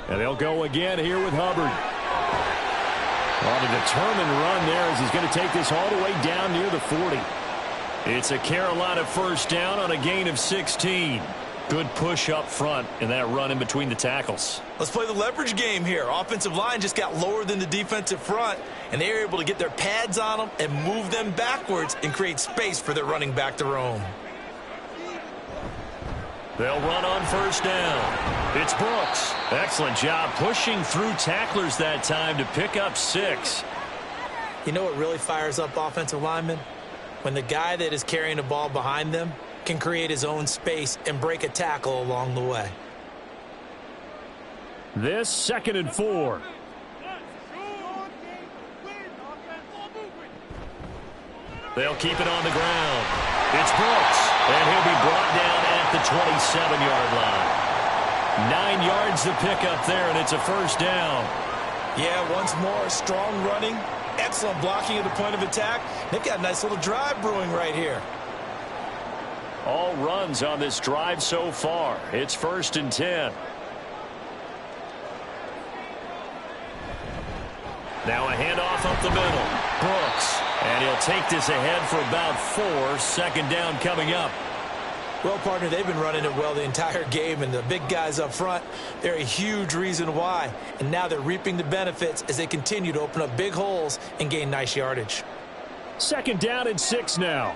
Speaker 5: And they'll go again here with Hubbard. On a determined run there as he's going to take this all the way down near the 40. It's a Carolina first down on a gain of 16. Good push up front in that run in between the tackles.
Speaker 3: Let's play the leverage game here. Offensive line just got lower than the defensive front, and they were able to get their pads on them and move them backwards and create space for their running back to roam.
Speaker 2: They'll run on first down. It's Brooks. Excellent job pushing through tacklers that time to pick up 6.
Speaker 3: You know what really fires up offensive linemen? When the guy that is carrying the ball behind them can create his own space and break a tackle along the way.
Speaker 5: This second and 4.
Speaker 2: They'll keep it on the ground. It's Brooks, and he'll be brought down at the 27-yard line. 9 yards to pick up there, and it's a first down.
Speaker 3: Yeah, once more, strong running, excellent blocking at the point of attack. They've got a nice little drive brewing right here.
Speaker 2: All runs on this drive so far. It's first and 10. Now a handoff up the middle. Brooks. And he'll take this ahead for about 4. Second down coming up.
Speaker 3: Well, partner, they've been running it well the entire game, and the big guys up front, they're a huge reason why. And now they're reaping the benefits as they continue to open up big holes and gain nice yardage.
Speaker 5: Second down and 6 now.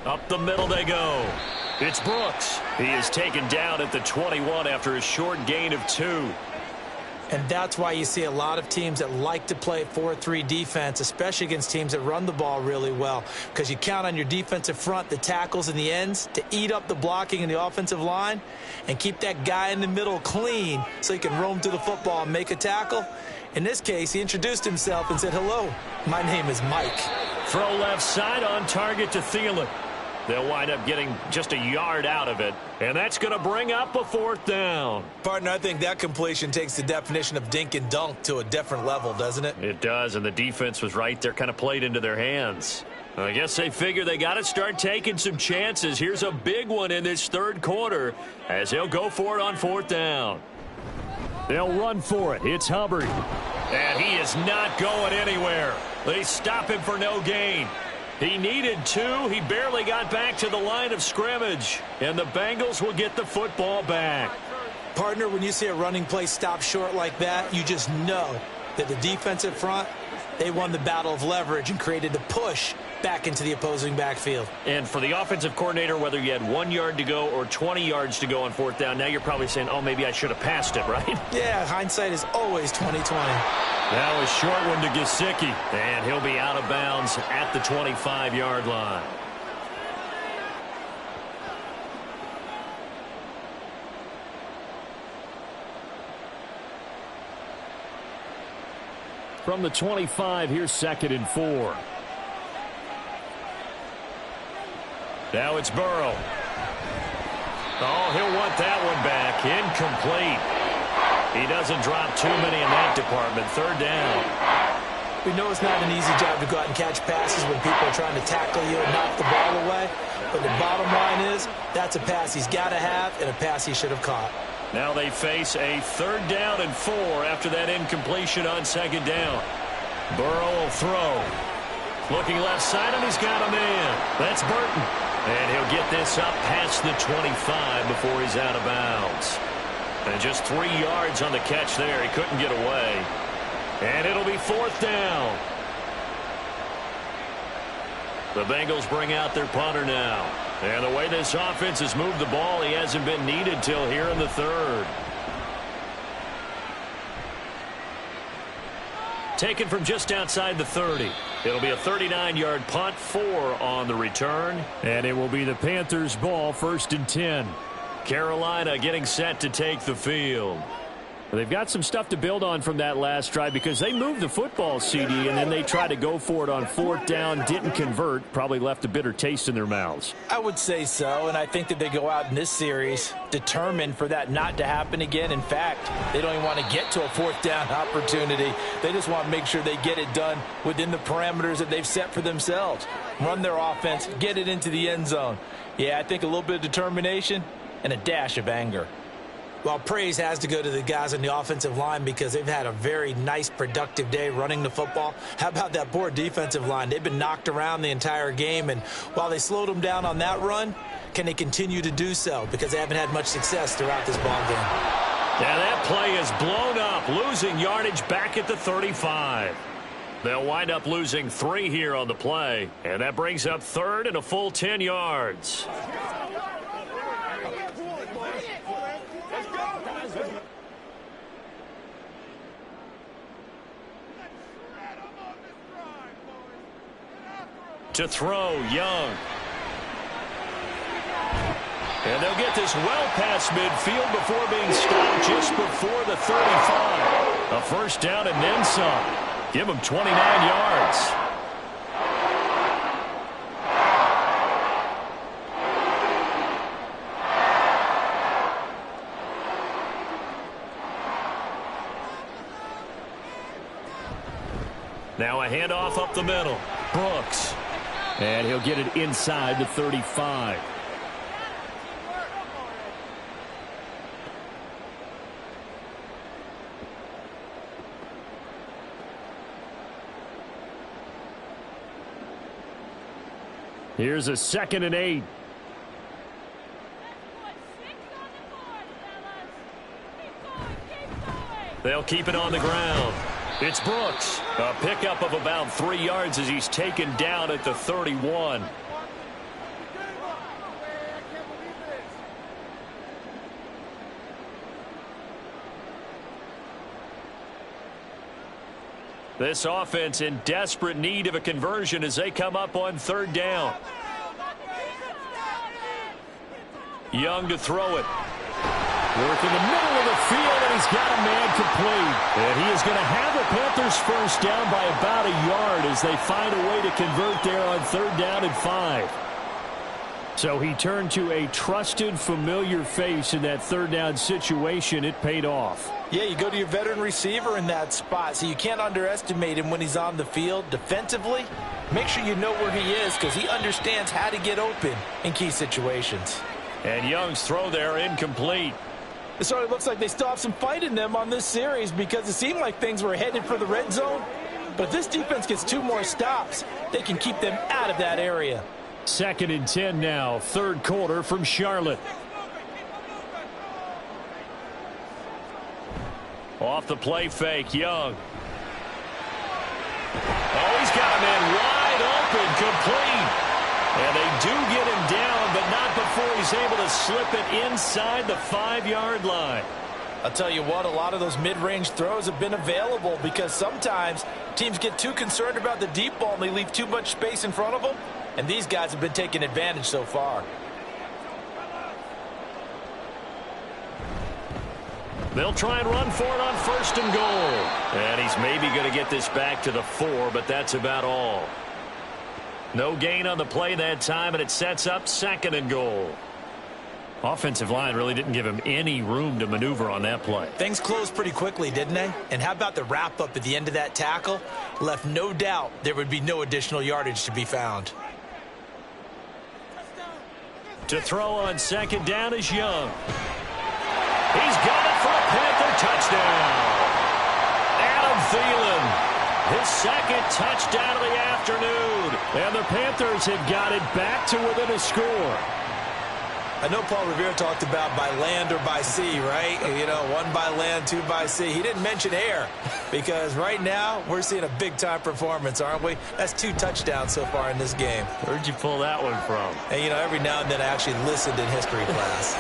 Speaker 2: Up the middle they go. It's Brooks. He is taken down at the 21 after a short gain of 2.
Speaker 3: And that's why you see a lot of teams that like to play 4-3 defense, especially against teams that run the ball really well, because you count on your defensive front, the tackles and the ends, to eat up the blocking in the offensive line and keep that guy in the middle clean so he can roam through the football and make a tackle. In this case, he introduced himself and said, "Hello, my name is Mike."
Speaker 2: Throw left side on target to Thielen. They'll wind up getting just a yard out of it, and that's going to bring up a 4th down.
Speaker 3: Partner, I think that completion takes the definition of dink and dunk to a different level, doesn't it?
Speaker 2: It does, and the defense was right there, kind of played into their hands. I guess they figure they got to start taking some chances. Here's a big one in this third quarter as they'll go for it on 4th down.
Speaker 5: They'll run for it. It's Hubbard.
Speaker 2: And he is not going anywhere. They stop him for no gain. He needed 2. He barely got back to the line of scrimmage. And the Bengals will get the football back.
Speaker 3: Partner, when you see a running play stop short like that, you just know that the defensive front, they won the battle of leverage and created the push back into the opposing backfield.
Speaker 2: And for the offensive coordinator, whether you had 1 yard to go or 20 yards to go on 4th down, now you're probably saying, oh, maybe I should have passed it, right?
Speaker 3: Yeah, hindsight is always 20/20.
Speaker 2: Now a short one to Gesicki, and he'll be out of bounds at the 25-yard line.
Speaker 5: From the 25, here's second and 4.
Speaker 2: Now it's Burrow. Oh, he'll want that one back. Incomplete. He doesn't drop too many in that department. 3rd down.
Speaker 3: We know it's not an easy job to go out and catch passes when people are trying to tackle you and knock the ball away. But the bottom line is that's a pass he's got to have and a pass he should have caught.
Speaker 2: Now they face a 3rd down and 4 after that incompletion on 2nd down. Burrow will throw. Looking left side, and he's got a man. That's Burton. And he'll get this up past the 25 before he's out of bounds. And just 3 yards on the catch there. He couldn't get away. And it'll be 4th down. The Bengals bring out their punter now. And the way this offense has moved the ball, he hasn't been needed till here in the 3rd. Taken from just outside the 30. It'll be a 39-yard punt, 4 on the return.
Speaker 5: And it will be the Panthers' ball, 1st and 10.
Speaker 2: Carolina getting set to take the field.
Speaker 5: Well, they've got some stuff to build on from that last drive because they moved the football, CD, and then they tried to go for it on 4th down, didn't convert, probably left a bitter taste in their mouths.
Speaker 1: I would say so, and I think that they go out in this series determined for that not to happen again. In fact, they don't even want to get to a 4th down opportunity. They just want to make sure they get it done within the parameters that they've set for themselves. Run their offense, get it into the end zone. Yeah, I think a little bit of determination and a dash of anger.
Speaker 3: Well, praise has to go to the guys on the offensive line because they've had a very nice, productive day running the football. How about that poor defensive line? They've been knocked around the entire game, and while they slowed them down on that run, can they continue to do so? Because they haven't had much success throughout this ball game.
Speaker 2: Yeah, that play is blown up, losing yardage back at the 35. They'll wind up losing 3 here on the play, and that brings up 3rd and a full 10 yards. To throw, Young. And they'll get this well past midfield before being stopped just before the 35. A 1st down and then some. Give them 29 yards. Now a handoff up the middle. Brooks.
Speaker 5: And he'll get it inside the 35. Here's a 2nd and 8.
Speaker 2: They'll keep it on the ground. It's Brooks. A pickup of about 3 yards as he's taken down at the 31. This offense in desperate need of a conversion as they come up on 3rd down. Young to throw it. Work in the middle of the field, and he's got a man complete. And he is going to have the Panthers 1st down by about a yard as they find a way to convert there on 3rd down and 5.
Speaker 5: So he turned to a trusted, familiar face in that 3rd down situation. It paid off.
Speaker 1: Yeah, you go to your veteran receiver in that spot, so you can't underestimate him when he's on the field defensively. Make sure you know where he is because he understands how to get open in key situations.
Speaker 2: And Young's throw there incomplete.
Speaker 1: It sort of looks like they still have some fight in them on this series because it seemed like things were headed for the red zone. But if this defense gets 2 more stops, they can keep them out of that area.
Speaker 5: 2nd and 10 now, 3rd quarter from Charlotte.
Speaker 2: Off the play fake, Young. Oh, he's got a man wide open, complete. And they do get him down, but not before he's able to slip it inside the 5-yard line.
Speaker 1: I'll tell you what, a lot of those mid-range throws have been available because sometimes teams get too concerned about the deep ball and they leave too much space in front of them. And these guys have been taking advantage so far.
Speaker 2: They'll try and run for it on 1st and goal. And he's maybe going to get this back to the 4, but that's about all. No gain on the play that time, and it sets up 2nd and goal. Offensive line really didn't give him any room to maneuver on that play.
Speaker 3: Things closed pretty quickly, didn't they? And how about the wrap-up at the end of that tackle? Left no doubt there would be no additional yardage to be found.
Speaker 2: To throw on 2nd down is Young. He's got it for a Panther touchdown. Adam Thielen. His 2nd touchdown of the afternoon.
Speaker 5: And the Panthers have got it back to within a score.
Speaker 3: I know Paul Revere talked about by land or by sea, right? You know, 1 by land, 2 by sea. He didn't mention air because right now we're seeing a big-time performance, aren't we? That's 2 touchdowns so far in this game.
Speaker 2: Where'd you pull that one from?
Speaker 3: And, you know, every now and then I actually listened in history class.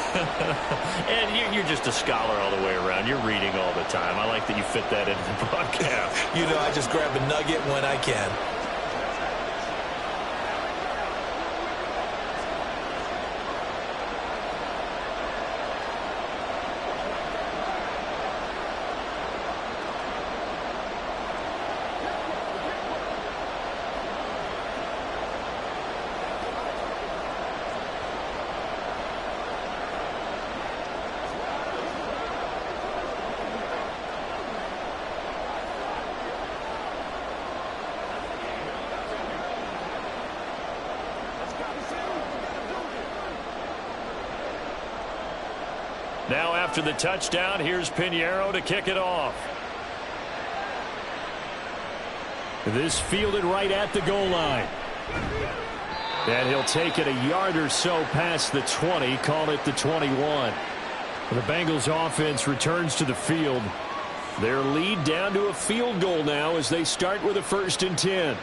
Speaker 2: And you're just a scholar all the way around. You're reading all the time. I like that you fit that into the broadcast.
Speaker 3: You know, I just grab a nugget when I can.
Speaker 2: Now after the touchdown, here's Pinheiro to kick it off.
Speaker 5: This fielded right at the goal line. And he'll take it a yard or so past the 20, call it the 21. The Bengals offense returns to the field. Their lead down to a field goal now as they start with a 1st and 10.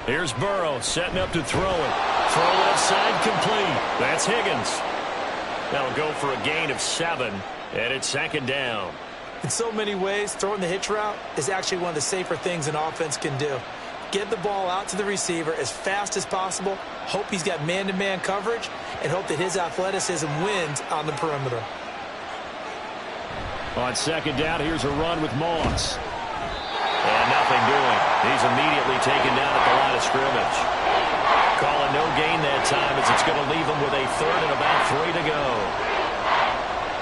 Speaker 2: Here's Burrow setting up to throw it. Throw left side complete. That's Higgins. That'll go for a gain of 7, and it's 2nd down.
Speaker 3: In so many ways, throwing the hitch route is actually one of the safer things an offense can do. Get the ball out to the receiver as fast as possible, hope he's got man-to-man coverage, and hope that his athleticism wins on the perimeter.
Speaker 5: On 2nd down, here's a run with Moss.
Speaker 2: And nothing doing. He's immediately taken down at the line of scrimmage. Calling no gain that time as it's going to leave him with a 3rd and about 3 to go.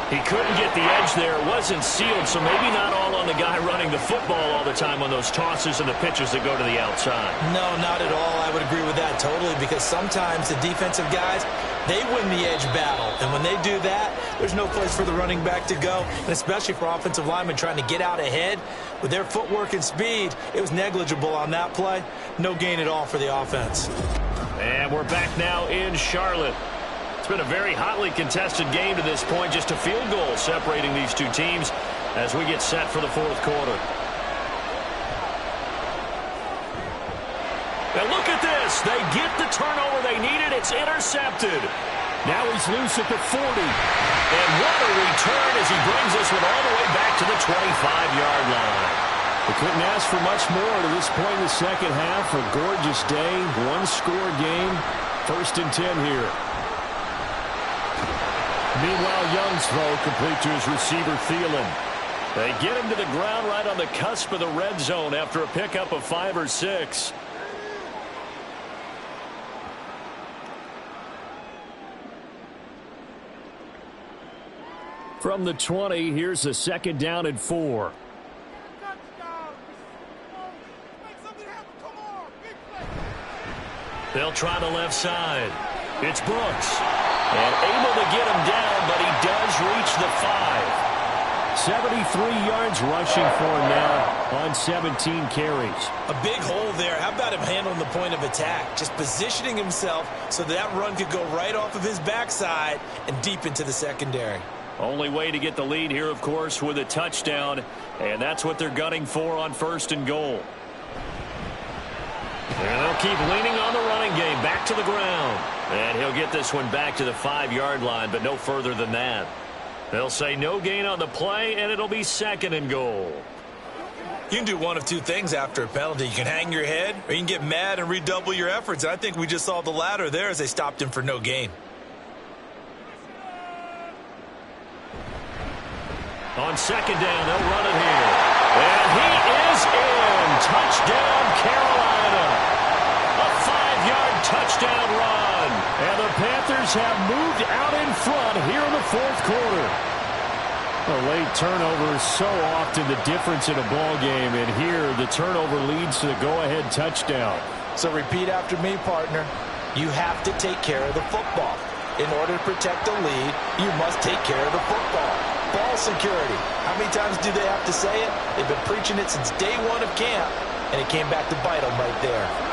Speaker 2: He couldn't get the edge there. It wasn't sealed, so maybe not all on the guy running the football all the time on those tosses and the pitches that go to the outside.
Speaker 3: No, not at all. I would agree with that totally because sometimes the defensive guys, they win the edge battle. And when they do that, there's no place for the running back to go, and especially for offensive linemen trying to get out ahead. With their footwork and speed, it was negligible on that play. No gain at all for the offense.
Speaker 2: And we're back now in Charlotte. It's been a very hotly contested game to this point. Just a field goal separating these two teams as we get set for the 4th quarter. And look at this. They get the turnover they needed. It's intercepted.
Speaker 5: Now he's loose at the 40.
Speaker 2: And what a return as he brings this one all the way back to the 25-yard line.
Speaker 5: They couldn't ask for much more to this point in the 2nd half. A gorgeous day, 1-score game. 1st and 10 here. Meanwhile, Young's throw complete to his receiver, Thielen.
Speaker 2: They get him to the ground right on the cusp of the red zone after a pickup of 5 or 6.
Speaker 5: From the 20, here's a 2nd down and 4.
Speaker 2: They'll try the left side. It's Brooks. And able to get him down, but he does reach the 5.
Speaker 5: 73 yards rushing for him now on 17 carries.
Speaker 3: A big hole there. How about him handling the point of attack? Just positioning himself so that run could go right off of his backside and deep into the secondary.
Speaker 2: Only way to get the lead here, of course, with a touchdown. And that's what they're gunning for on 1st and goal. And they'll keep leaning on the running game. Back to the ground. And he'll get this one back to the 5-yard line, but no further than that. They'll say no gain on the play, and it'll be 2nd and goal.
Speaker 3: You can do one of two things after a penalty. You can hang your head, or you can get mad and redouble your efforts. I think we just saw the latter there as they stopped him for no gain.
Speaker 2: On 2nd down, they'll run it here. And he is in. Touchdown, Carolina. A 5-yard touchdown run.
Speaker 5: And the Panthers have moved out in front here in the 4th quarter. A late turnover is so often the difference in a ball game, and here the turnover leads to the go-ahead touchdown.
Speaker 3: So repeat after me, partner. You have to take care of the football. In order to protect the lead, you must take care of the football. Ball
Speaker 1: ball security. How many times do they have to say it? They've been preaching it since day one of camp, and it came back to bite them right there.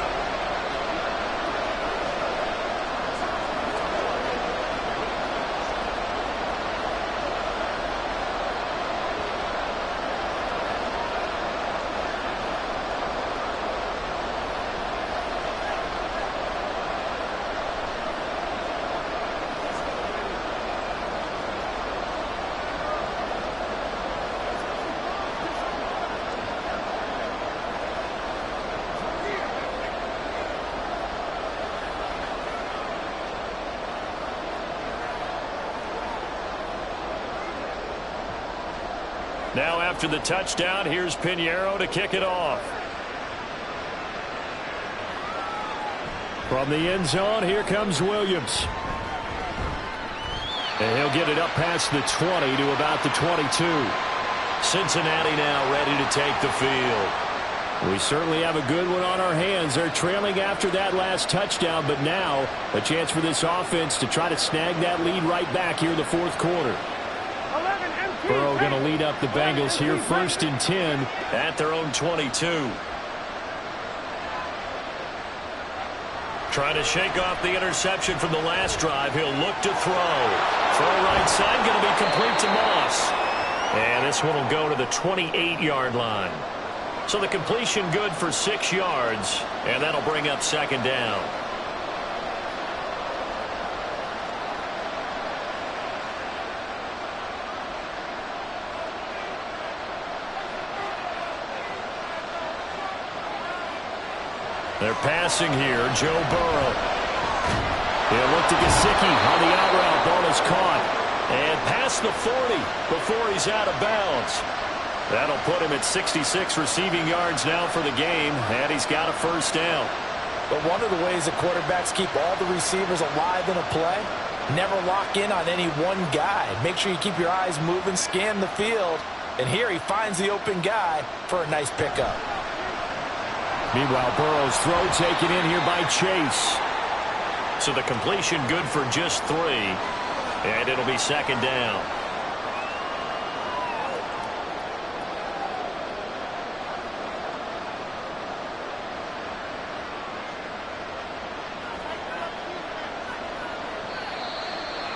Speaker 2: Now after the touchdown, here's Pinheiro to kick it off. From the end zone, here comes Williams. And he'll get it up past the 20 to about the 22. Cincinnati now ready to take the field. We certainly have a good one on our hands. They're trailing after that last touchdown, but now a chance for this offense to try to snag that lead right back here in the fourth quarter. Burrow going to lead up the Bengals here, 1st and 10 at their own 22. Trying to shake off the interception from the last drive. He'll look to throw. Throw right side, going to be complete to Moss. And this one will go to the 28-yard line. So the completion good for 6 yards, and that'll bring up 2nd down. They're passing here. Joe Burrow. He'll look to Gesicki on the out route. Ball is caught. And past the 40 before he's out of bounds. That'll put him at 66 receiving yards now for the game. And he's got a 1st down.
Speaker 1: But one of the ways that quarterbacks keep all the receivers alive in a play, never lock in on any one guy. Make sure you keep your eyes moving, scan the field. And here he finds the open guy for a nice pickup.
Speaker 2: Meanwhile, Burrow's throw taken in here by Chase. So the completion good for just 3. And it'll be 2nd down.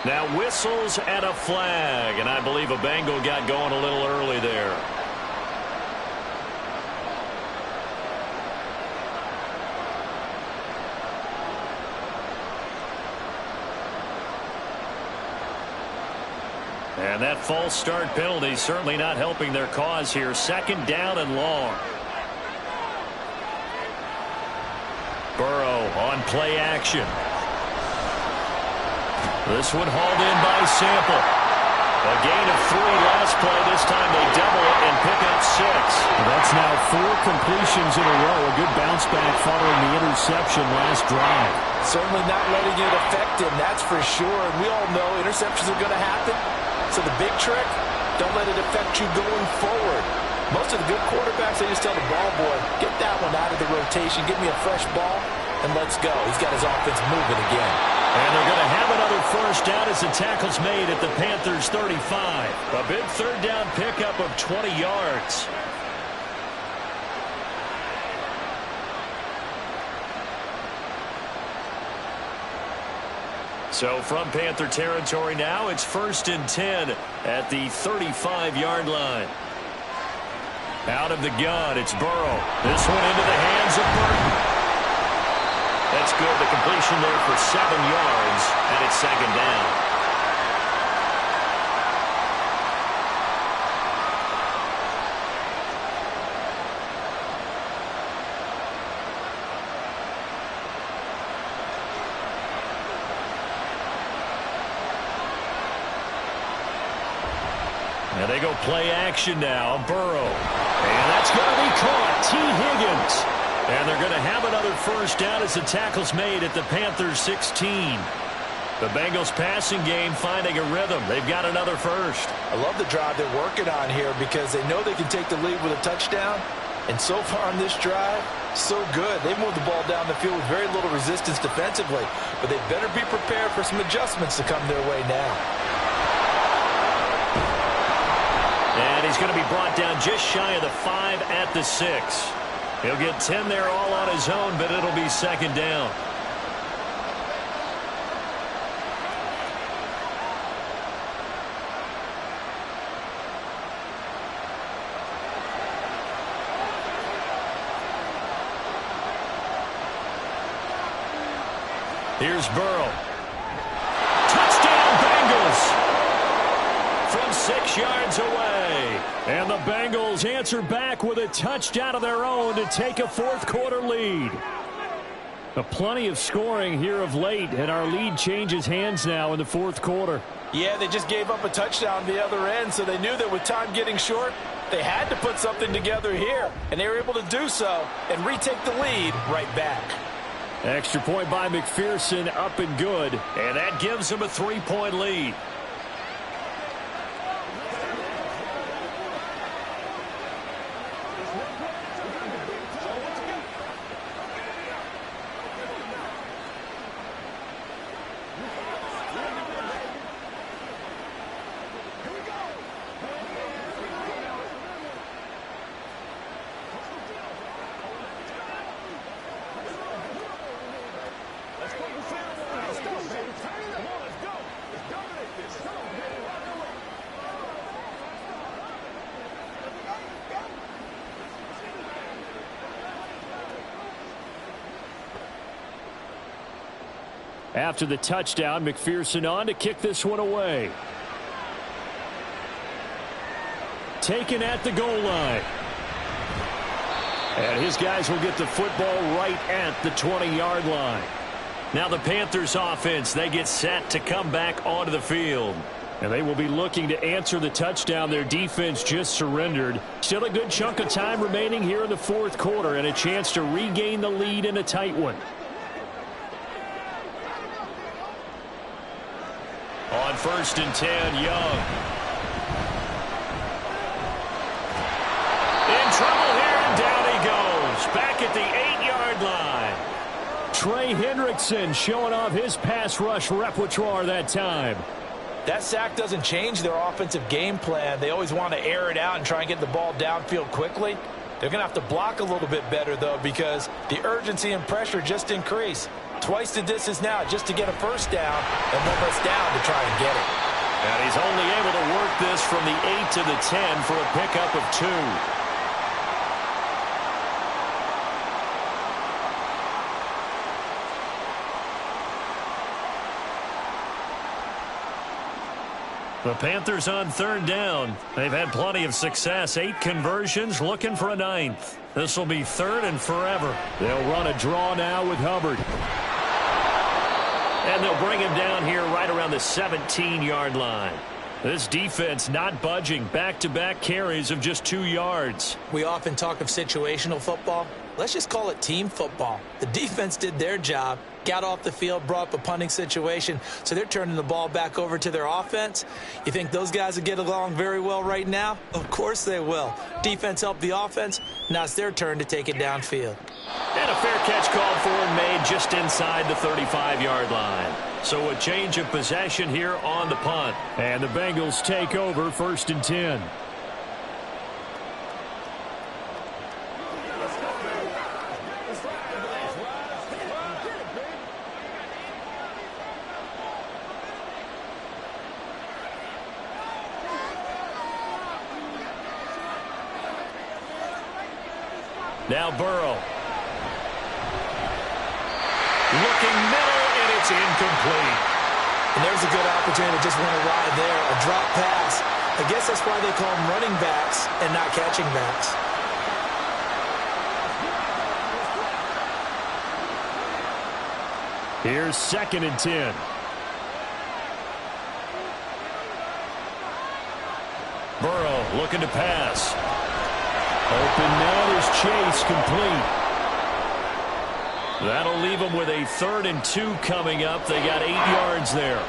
Speaker 2: Now whistles and a flag. And I believe a Bengal got going a little early there. And that false start penalty certainly not helping their cause here. 2nd down and long. Burrow on play action. This one hauled in by Sample. A gain of 3 last play. This time they double it and pick up 6.
Speaker 5: That's now 4 completions in a row. A good bounce back following the interception last drive.
Speaker 1: Certainly not letting it affect him, that's for sure. And we all know interceptions are going to happen. So the big trick, don't let it affect you going forward. Most of the good quarterbacks, they just tell the ball boy, get that one out of the rotation, give me a fresh ball, and let's go. He's got his offense moving again.
Speaker 2: And they're going to have another 1st down as the tackle's made at the Panthers' 35. A big 3rd down pickup of 20 yards. So from Panther territory now, it's 1st and 10 at the 35-yard line. Out of the gun, it's Burrow. This one into the hands of Burton. That's good. The completion there for 7 yards, and it's 2nd down. And they go play action now. Burrow. And that's going to be caught. T. Higgins. And they're going to have another 1st down as the tackle's made at the Panthers' 16. The Bengals passing game finding a rhythm. They've got another 1st.
Speaker 1: I love the drive they're working on here because they know they can take the lead with a touchdown. And so far on this drive, so good. They've moved the ball down the field with very little resistance defensively. But they better be prepared for some adjustments to come their way now.
Speaker 2: he's going to be brought down just shy of the 5 at the 6. He'll get 10 there all on his own, but it'll be second down. Here's Burrow. Touchdown, Bengals! From 6 yards away. And the Bengals answer back with a touchdown of their own to take a fourth-quarter lead. Plenty of scoring here of late, and our lead changes hands now in the fourth quarter.
Speaker 1: Yeah, they just gave up a touchdown the other end, so they knew that with time getting short, they had to put something together here, and they were able to do so and retake the lead right back.
Speaker 5: Extra point by McPherson, up and good.
Speaker 2: And that gives them a 3-point lead.
Speaker 5: After the touchdown, McPherson on to kick this one away. Taken at the goal line. And his guys will get the football right at the 20-yard line.
Speaker 2: Now the Panthers offense, they get set to come back onto the field.
Speaker 5: And they will be looking to answer the touchdown their defense just surrendered. Still a good chunk of time remaining here in the fourth quarter and a chance to regain the lead in a tight one.
Speaker 2: On 1st and 10, Young. In trouble here, and down he goes. Back at the 8-yard line.
Speaker 5: Trey Hendrickson showing off his pass rush repertoire that time.
Speaker 1: That sack doesn't change their offensive game plan. They always want to air it out and try and get the ball downfield quickly. They're going to have to block a little bit better, though, because the urgency and pressure just increase. Twice the distance now just to get a first down and one less down to try and get it.
Speaker 2: And he's only able to work this from the 8 to the 10 for a pickup of 2. The Panthers on 3rd down. They've had plenty of success. 8 conversions, looking for a 9th. This will be 3rd and forever.
Speaker 5: They'll run a draw now with Hubbard.
Speaker 2: And they'll bring him down here right around the 17-yard line. This defense not budging. Back-to-back carries of just 2 yards.
Speaker 3: We often talk of situational football. Let's just call it team football. The defense did their job, got off the field, brought up a punting situation, so they're turning the ball back over to their offense. You think those guys will get along very well right now? Of course they will. Defense helped the offense. Now it's their turn to take it downfield.
Speaker 2: And a fair catch called for and made just inside the 35-yard line. So a change of possession here on the punt.
Speaker 5: And the Bengals take over 1st and 10.
Speaker 2: Now Burrow. Looking middle, and it's incomplete.
Speaker 3: And there's a good opportunity to just run a ride there, a drop pass. I guess that's why they call them running backs and not catching backs.
Speaker 5: Here's 2nd and 10.
Speaker 2: Burrow looking to pass.
Speaker 5: Open man is Chase, complete.
Speaker 2: That'll leave them with a 3rd and 2 coming up. They got 8 yards there.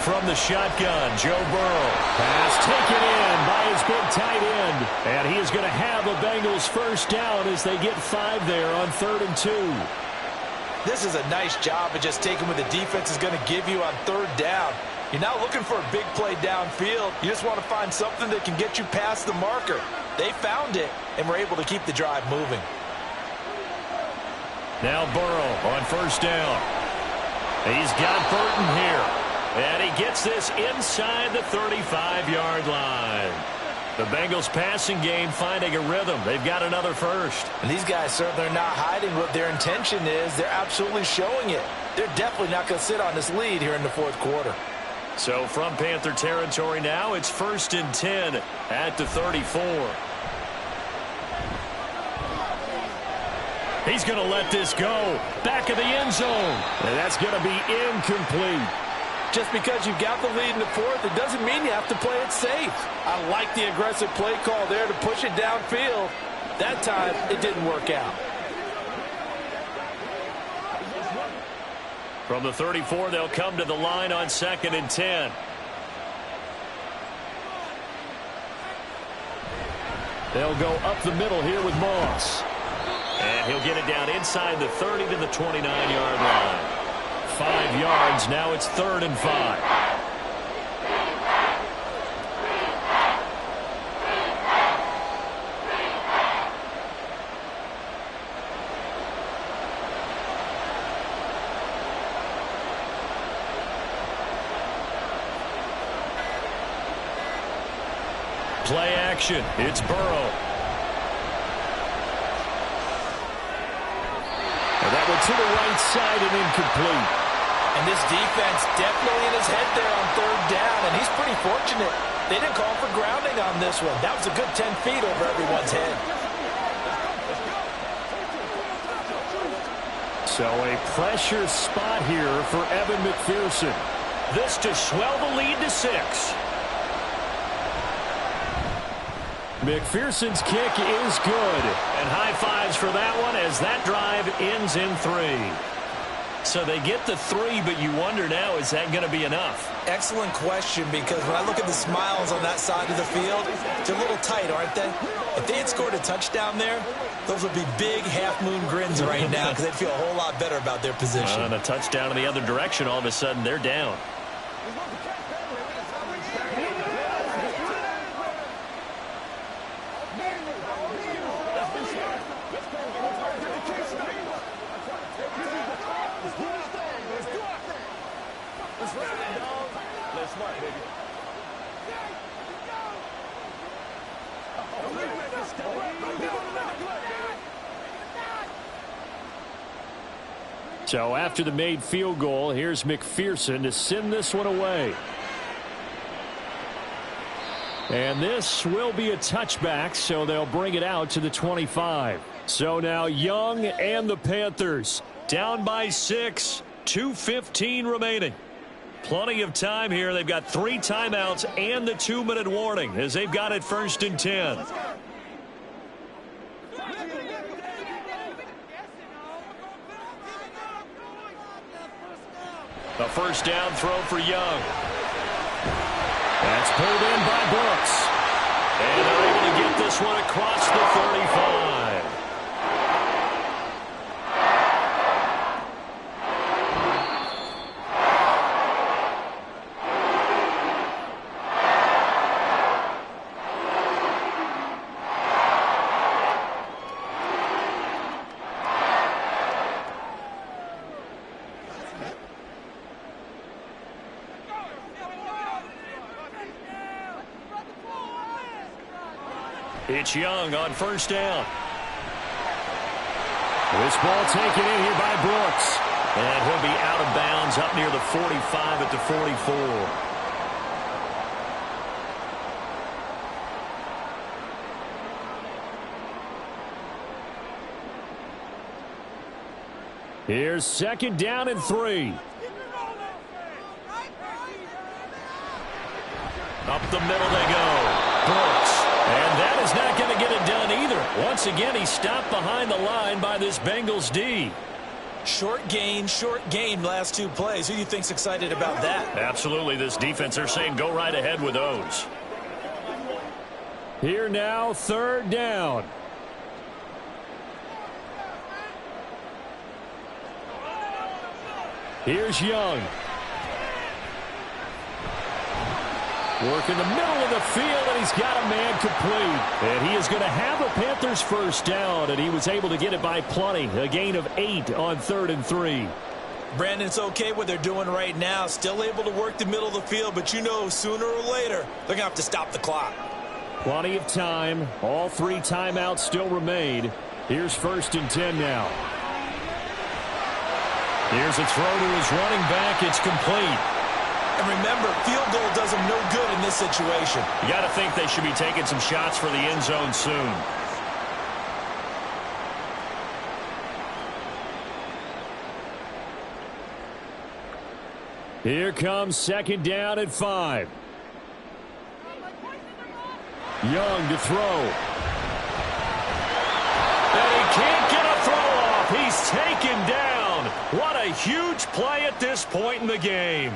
Speaker 2: From the shotgun, Joe Burrow.
Speaker 5: Pass taken in by his big tight end. And he is going to have a Bengals first down as they get 5 there on 3rd and 2.
Speaker 1: This is a nice job of just taking what the defense is going to give you on 3rd down. You're not looking for a big play downfield. You just want to find something that can get you past the marker. They found it and were able to keep the drive moving.
Speaker 2: Now Burrow on 1st down. He's got Burton here. And he gets this inside the 35-yard line. The Bengals passing game finding a rhythm. They've got another first.
Speaker 1: And these guys certainly are not hiding what their intention is. They're absolutely showing it. They're definitely not going to sit on this lead here in the 4th quarter.
Speaker 2: So from Panther territory now, it's 1st and 10 at the 34. He's going to let this go. Back of the end zone.
Speaker 5: And that's going to be incomplete.
Speaker 1: Just because you've got the lead in the 4th, it doesn't mean you have to play it safe. I like the aggressive play call there to push it downfield. That time, it didn't work out.
Speaker 2: From the 34, they'll come to the line on 2nd and 10.
Speaker 5: They'll go up the middle here with Moss.
Speaker 2: And he'll get it down inside the 30 to the 29-yard line. 5 yards. Now it's 3rd and 5. Play action. It's Burrow.
Speaker 5: And that went to the right side and incomplete.
Speaker 1: And this defense definitely in his head there on 3rd down, and he's pretty fortunate. They didn't call for grounding on this one. That was a good 10 feet over everyone's head.
Speaker 5: So a pressure spot here for Evan McPherson.
Speaker 2: This to swell the lead to 6.
Speaker 5: McPherson's kick is good.
Speaker 2: And high fives for that one as that drive ends in 3. So they get the 3, but you wonder now, is that going to be enough?
Speaker 3: Excellent question, because when I look at the smiles on that side of the field, they're a little tight, aren't they? If they had scored a touchdown there, those would be big half-moon grins right now because they'd feel a whole lot better about their position.
Speaker 2: And a touchdown in the other direction, all of a sudden they're down.
Speaker 5: So after the made field goal, here's McPherson to send this one away. And this will be a touchback, so they'll bring it out to the 25. So now Young and the Panthers
Speaker 2: down by 6, 2:15 remaining. Plenty of time here. They've got 3 timeouts and the 2-minute warning as they've got it 1st and 10. A 1st down throw for Young.
Speaker 5: That's pulled in by Brooks.
Speaker 2: And they're able to get this one across the 35. It's Young on 1st down.
Speaker 5: This ball taken in here by Brooks.
Speaker 2: And he'll be out of bounds up near the 45 at the 44.
Speaker 5: Here's 2nd down and 3.
Speaker 2: Up the middle they go. Brooks. And that is not going to get it done either. Once again, he's stopped behind the line by this Bengals D.
Speaker 3: Short gain last two plays. Who do you think's excited about that?
Speaker 2: Absolutely. This defense, they're saying go right ahead with those.
Speaker 5: Here now, third down. Here's Young. Work in the middle of the field, and he's got a man complete. And he is going to have a Panthers first down, and he was able to get it by plenty. A gain of 8 on 3rd and 3.
Speaker 3: Brandon, it's okay what they're doing right now. Still able to work the middle of the field, but you know sooner or later they're going to have to stop the clock.
Speaker 5: Plenty of time. All 3 timeouts still remain. Here's 1st and 10 now.
Speaker 2: Here's a throw to his running back. It's complete.
Speaker 3: And remember, field goal does them no good in this situation.
Speaker 2: You got to think they should be taking some shots for the end zone soon.
Speaker 5: Here comes 2nd down at 5. Young to throw.
Speaker 2: And he can't get a throw off. He's taken down. What a huge play at this point in the game.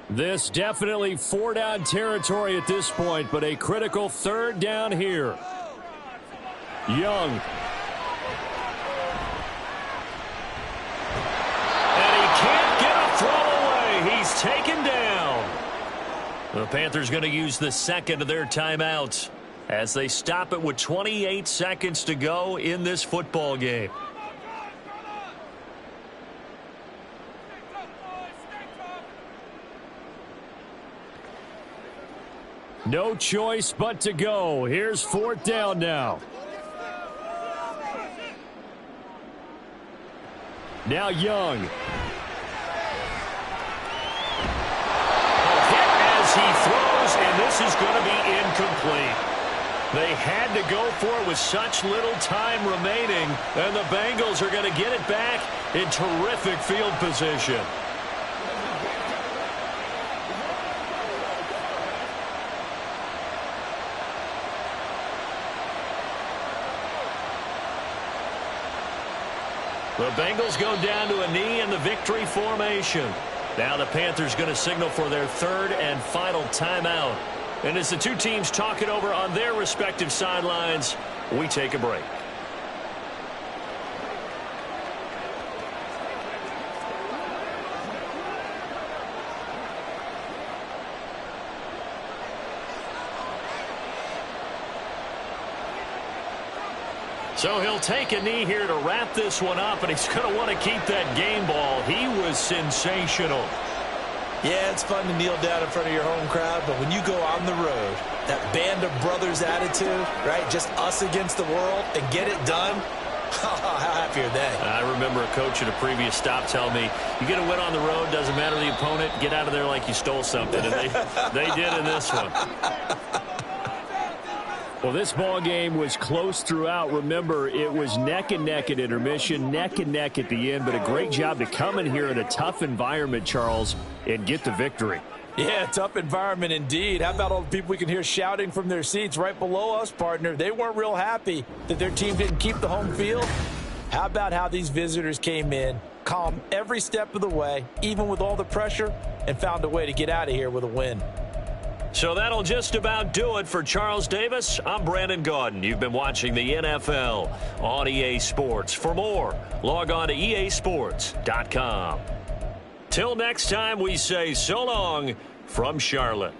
Speaker 5: This definitely 4-down territory at this point, but a critical 3rd down here. Young.
Speaker 2: And he can't get a throw away. He's taken down. The Panthers going to use the second of their timeouts as they stop it with 28 seconds to go in this football game.
Speaker 5: No choice but to go. Here's 4th down now. Now Young.
Speaker 2: A hit as he throws, and this is going to be incomplete. They had to go for it with such little time remaining, and the Bengals are going to get it back in terrific field position. The Bengals go down to a knee in the victory formation. Now the Panthers going to signal for their 3rd and final timeout. And as the two teams talk it over on their respective sidelines, we take a break. So he'll take a knee here to wrap this one up, and he's going to want to keep that game ball. He was sensational.
Speaker 3: Yeah, it's fun to kneel down in front of your home crowd, but when you go on the road, that band of brothers attitude, right, just us against the world, and get it done, how happy are they?
Speaker 2: I remember a coach at a previous stop telling me, you get a win on the road, doesn't matter the opponent, get out of there like you stole something, and they did in this one.
Speaker 5: Well, this ball game was close throughout. Remember, it was neck and neck at intermission, neck and neck at the end, but a great job to come in here in a tough environment, Charles, and get the victory.
Speaker 1: Yeah, tough environment indeed. How about all the people we can hear shouting from their seats right below us, partner? They weren't real happy that their team didn't keep the home field. How about how these visitors came in, calm every step of the way, even with all the pressure, and found a way to get out of here with a win.
Speaker 2: So that'll just about do it for Charles Davis. I'm Brandon Gaudin. You've been watching the NFL on EA Sports. For more, log on to easports.com. Till next time, we say so long from Charlotte.